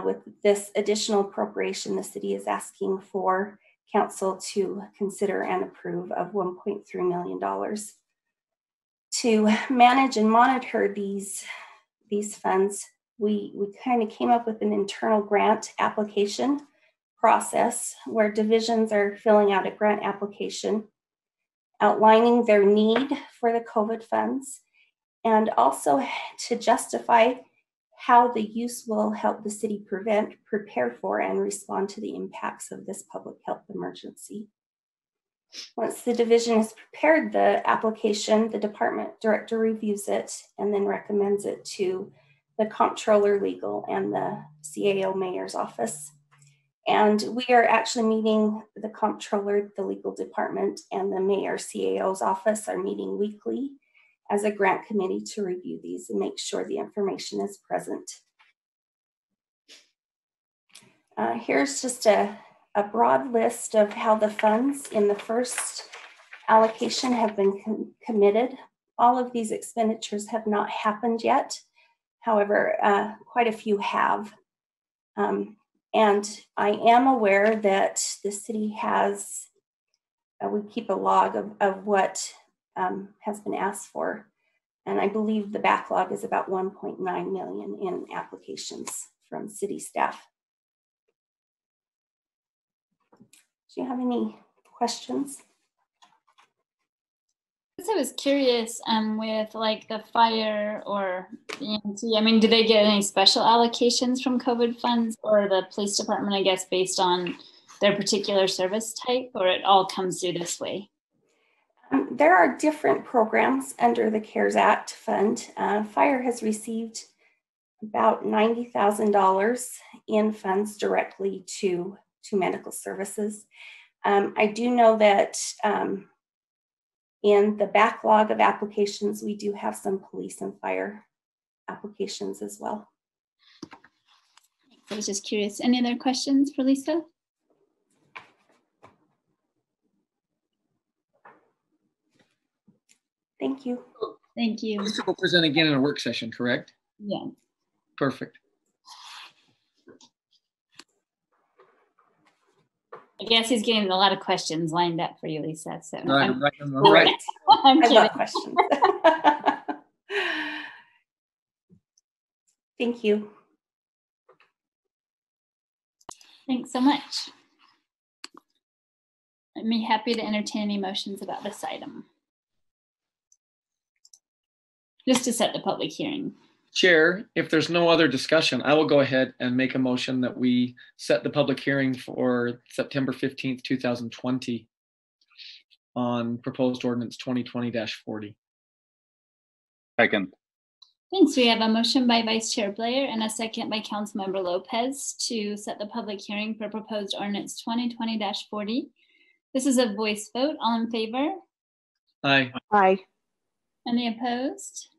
With this additional appropriation, the city is asking for council to consider and approve of $1.3 million. To manage and monitor these funds, we kind of came up with an internal grant application process where divisions are filling out a grant application outlining their need for the COVID funds, and also to justify how the use will help the city prepare for, and respond to the impacts of this public health emergency. Once the division has prepared the application, the department director reviews it and then recommends it to the comptroller, legal, and the CAO mayor's office. And we are actually meeting the comptroller, the legal department, and the mayor CAO's office are meeting weekly as a grant committee to review these and make sure the information is present. Here's just a broad list of how the funds in the first allocation have been committed. All of these expenditures have not happened yet. However, quite a few have. And I am aware that the city has, we keep a log of what has been asked for. And I believe the backlog is about 1.9 million in applications from city staff. Do you have any questions? I was curious with like the fire or the EMT, I mean, do they get any special allocations from COVID funds, or the police department, I guess, based on their particular service type, or it all comes through this way? There are different programs under the CARES Act fund. Fire has received about $90,000 in funds directly to medical services. I do know that in the backlog of applications, we do have some police and fire applications as well. I was just curious. Any other questions for Lisa? Thank you. Thank you. Lisa will present again in a work session, correct? Yeah. Perfect. I guess he's getting a lot of questions lined up for you, Lisa. So No, I'm Great. I'm I kidding. love questions. Thank you. Thanks so much. I'm happy to entertain any motions about this item. Just to set the public hearing. Chair, if there's no other discussion, I will go ahead and make a motion that we set the public hearing for September 15th, 2020 on proposed ordinance 2020-40. Second. Thanks. We have a motion by Vice Chair Blair and a second by Councilmember Lopez to set the public hearing for proposed ordinance 2020-40. This is a voice vote. All in favor? Aye. Aye. Any opposed?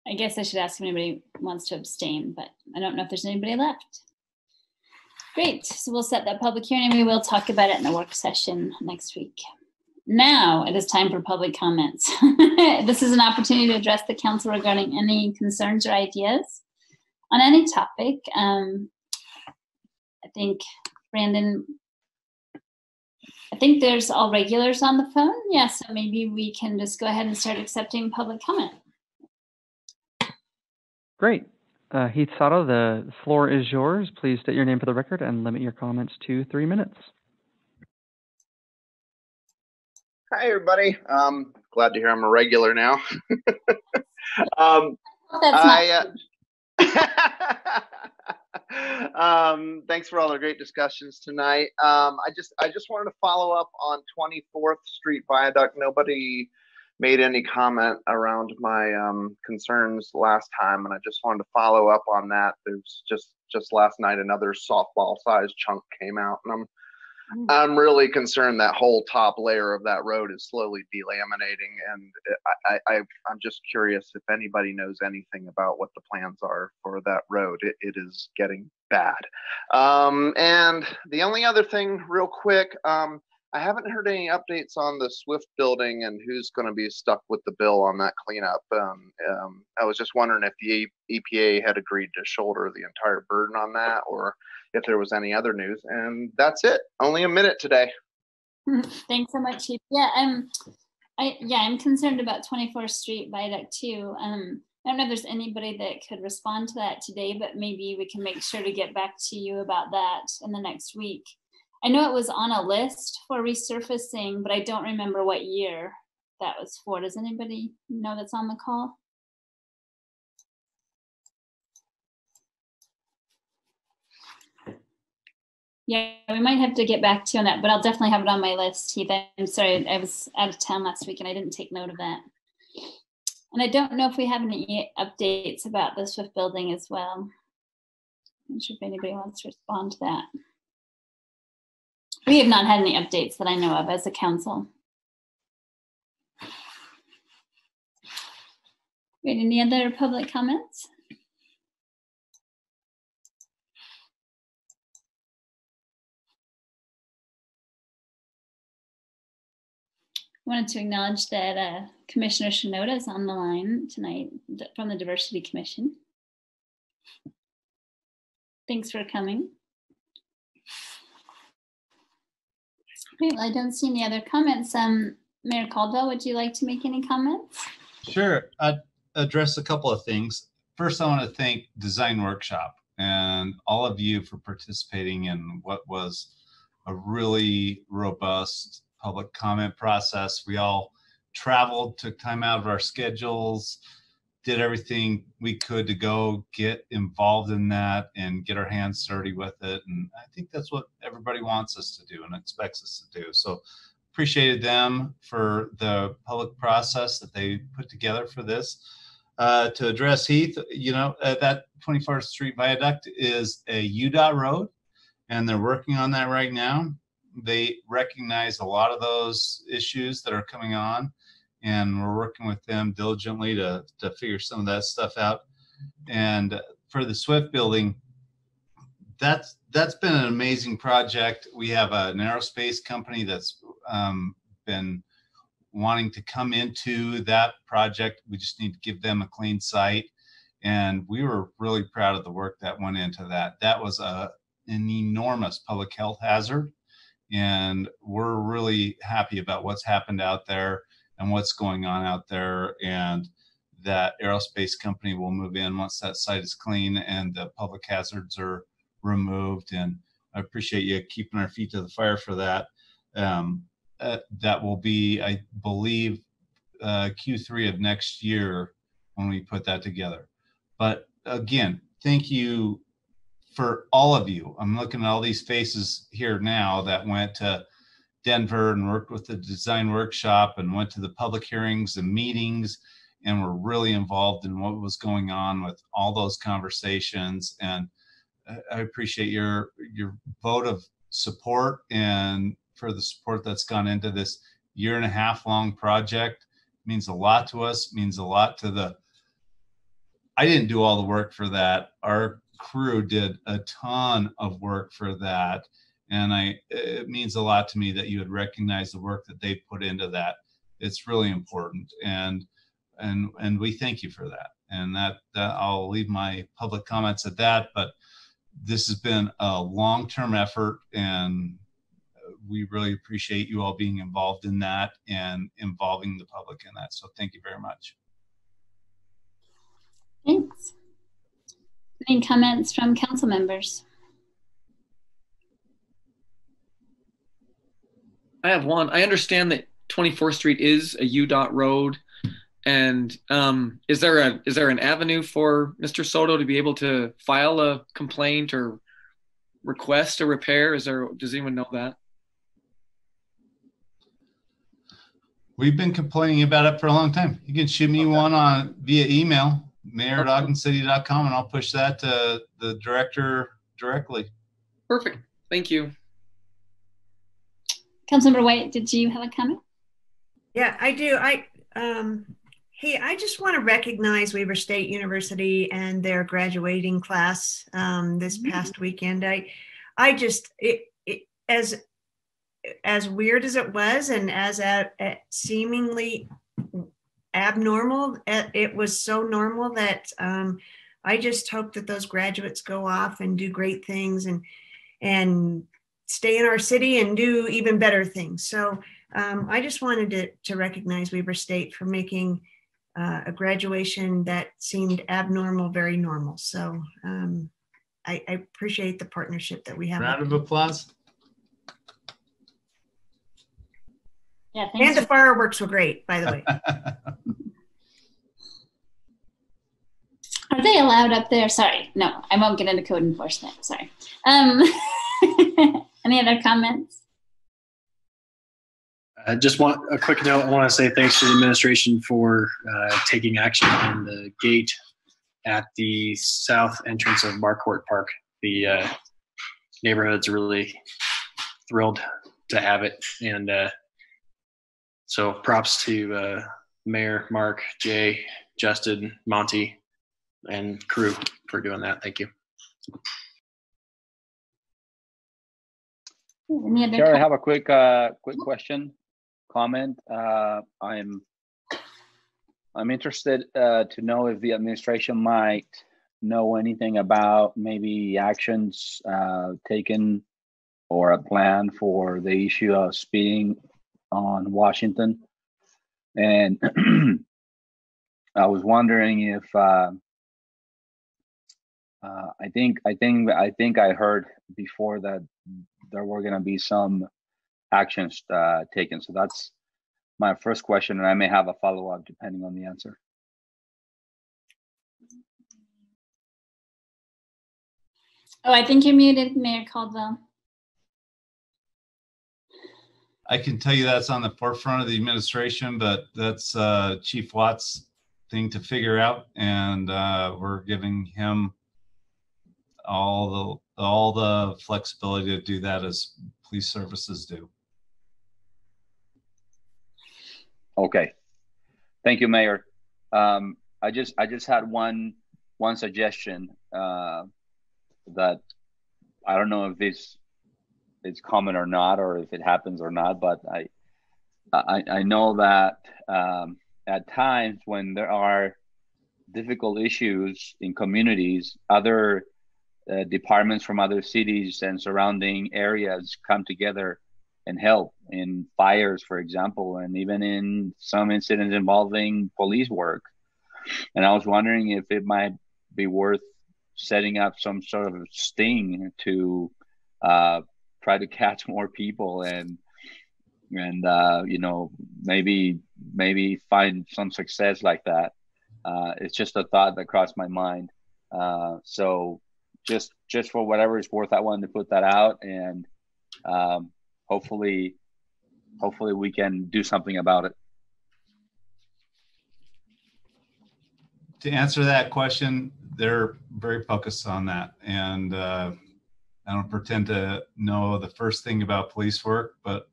I guess I should ask if anybody wants to abstain, but I don't know if there's anybody left. Great. So we'll set that public hearing and we will talk about it in the work session next week. Now it is time for public comments. This is an opportunity to address the council regarding any concerns or ideas on any topic. think, Brandon, I think there's all regulars on the phone. Yeah, so maybe we can just go ahead and start accepting public comment. Great. Heath Sato, the floor is yours. Please state your name for the record and limit your comments to 3 minutes. Hi, everybody. Glad to hear I'm a regular now. Thanks for all the great discussions tonight. I just wanted to follow up on 24th Street Viaduct. Nobody made any comment around my concerns last time, and I just wanted to follow up on that. There's just last night another softball-sized chunk came out, and I'm really concerned that whole top layer of that road is slowly delaminating, and I'm just curious if anybody knows anything about what the plans are for that road. It is getting bad. And the only other thing, real quick, I haven't heard any updates on the Swift building and who's going to be stuck with the bill on that cleanup. I was just wondering if the EPA had agreed to shoulder the entire burden on that, or if there was any other news. And that's it. Only a minute today. Thanks so much, Chief. Yeah, I'm concerned about 24th Street Viaduct too. I don't know if there's anybody that could respond to that today, but maybe we can make sure to get back to you about that in the next week. I know it was on a list for resurfacing, but I don't remember what year that was for. Does anybody know that's on the call? Yeah, we might have to get back to you on that, but I'll definitely have it on my list, Heath. I'm sorry, I was out of town last week and I didn't take note of that. And I don't know if we have any updates about the Swift building as well. I'm not sure if anybody wants to respond to that. We have not had any updates that I know of as a council. Wait, any other public comments? I wanted to acknowledge that Commissioner Shinoda is on the line tonight from the Diversity Commission. Thanks for coming. Great, well, I don't see any other comments. Mayor Caldwell, would you like to make any comments? Sure. I'd address a couple of things. First, I want to thank Design Workshop and all of you for participating in what was a really robust public comment process. We all traveled, took time out of our schedules, did everything we could to go get involved in that and get our hands dirty with it. And I think that's what everybody wants us to do and expects us to do. So appreciated them for the public process that they put together for this. To address Heath, you know, that 24th Street Viaduct is a UDOT road, and they're working on that right now. They recognize a lot of those issues that are coming on, and we're working with them diligently to figure some of that stuff out. And for the Swift building, that's been an amazing project. We have an aerospace company that's been wanting to come into that project. We just need to give them a clean site. And we were really proud of the work that went into that. That was an enormous public health hazard. And we're really happy about what's happened out there and what's going on out there. And that aerospace company will move in once that site is clean and the public hazards are removed. And I appreciate you keeping our feet to the fire for that. That will be, I believe, Q3 of next year when we put that together. But again, thank you for all of you. I'm looking at all these faces here now that went to Denver and worked with the Design Workshop and went to the public hearings and meetings and were really involved in what was going on with all those conversations. And I appreciate your vote of support and for the support that's gone into this 1.5 year long project. It means a lot to us, means a lot to the, I didn't do all the work for that. Our crew did a ton of work for that. And it means a lot to me that you would recognize the work that they put into that. It's really important. And we thank you for that. And that I'll leave my public comments at that, but this has been a long-term effort, and we really appreciate you all being involved in that and involving the public in that. So thank you very much. Thanks. Any comments from council members? I have one. I understand that 24th Street is a UDOT road, and is there an avenue for Mr. Soto to be able to file a complaint or request a repair? Does anyone know that? We've been complaining about it for a long time. You can shoot me one via email, mayor@ogdencity.com, and I'll push that to the director directly. Perfect. Thank you. Councilmember White, did you have a comment? Yeah, I do. Hey, I just want to recognize Weber State University and their graduating class this past weekend. As weird as it was, and as seemingly abnormal, it was so normal that I just hope that those graduates go off and do great things and stay in our city and do even better things. So I just wanted to recognize Weber State for making a graduation that seemed abnormal very normal. So I appreciate the partnership that we have. Round of applause. Yeah, thanks. And the fireworks were great, by the way. Are they allowed up there? Sorry, no, I won't get into code enforcement. Sorry. Any other comments? Just want a quick note. I want to say thanks to the administration for taking action on the gate at the south entrance of Marquardt Park. The neighborhood's really thrilled to have it, and so props to Mayor, Mark, Jay, Justin, Monty, and crew for doing that. Thank you. Sure, I have a quick question, comment. I'm interested to know if the administration might know anything about maybe actions taken or a plan for the issue of speeding on Washington. And I was wondering if I think I heard before that there were going to be some actions taken. So that's my first question, and I may have a follow-up depending on the answer. Oh, I think you're muted, Mayor Caldwell. I can tell you that's on the forefront of the administration, but that's Chief Watt's thing to figure out, and we're giving him all the flexibility to do that as police services do. Okay, thank you, Mayor. I just had one suggestion that I don't know if this is common or not, or if it happens or not, but I know that at times when there are difficult issues in communities, other departments from other cities and surrounding areas come together and help in fires, for example, and even in some incidents involving police work. And I was wondering if it might be worth setting up some sort of sting to try to catch more people and you know, maybe find some success like that. It's just a thought that crossed my mind. So just for whatever it's worth, I wanted to put that out, and hopefully we can do something about it. To answer that question, they're very focused on that, and I don't pretend to know the first thing about police work, but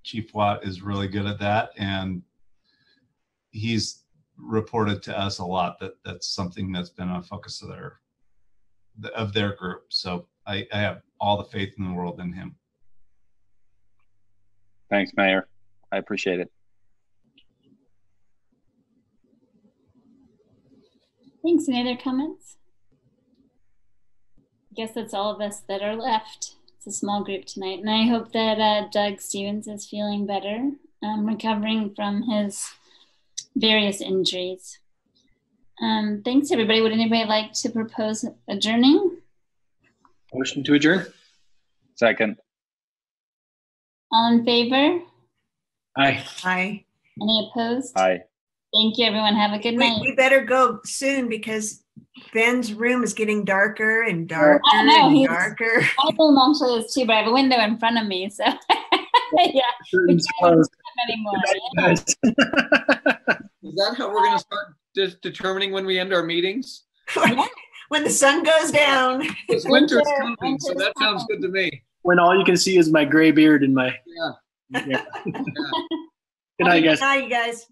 Chief Watt is really good at that, and he's reported to us a lot that that's something that's been a focus of their group. So I have all the faith in the world in him. Thanks, Mayor. I appreciate it. Thanks. Any other comments? guess that's all of us that are left. It's a small group tonight. And I hope that Doug Stevens is feeling better, recovering from his various injuries. Thanks, everybody. Would anybody like to propose adjourning? Motion to adjourn. Second. All in favor? Aye. Aye. Any opposed? Aye. Thank you, everyone. Have a good night. We better go soon because Ben's room is getting darker and darker and darker. My room actually is too, but I have a window in front of me, so yeah, we can't anymore. Yeah. Is that how we're going to start determining when we end our meetings? When the sun goes down. It's winter's coming, so that sounds good to me. When all you can see is my gray beard and my. Yeah. Good night, guys. Good night, you guys.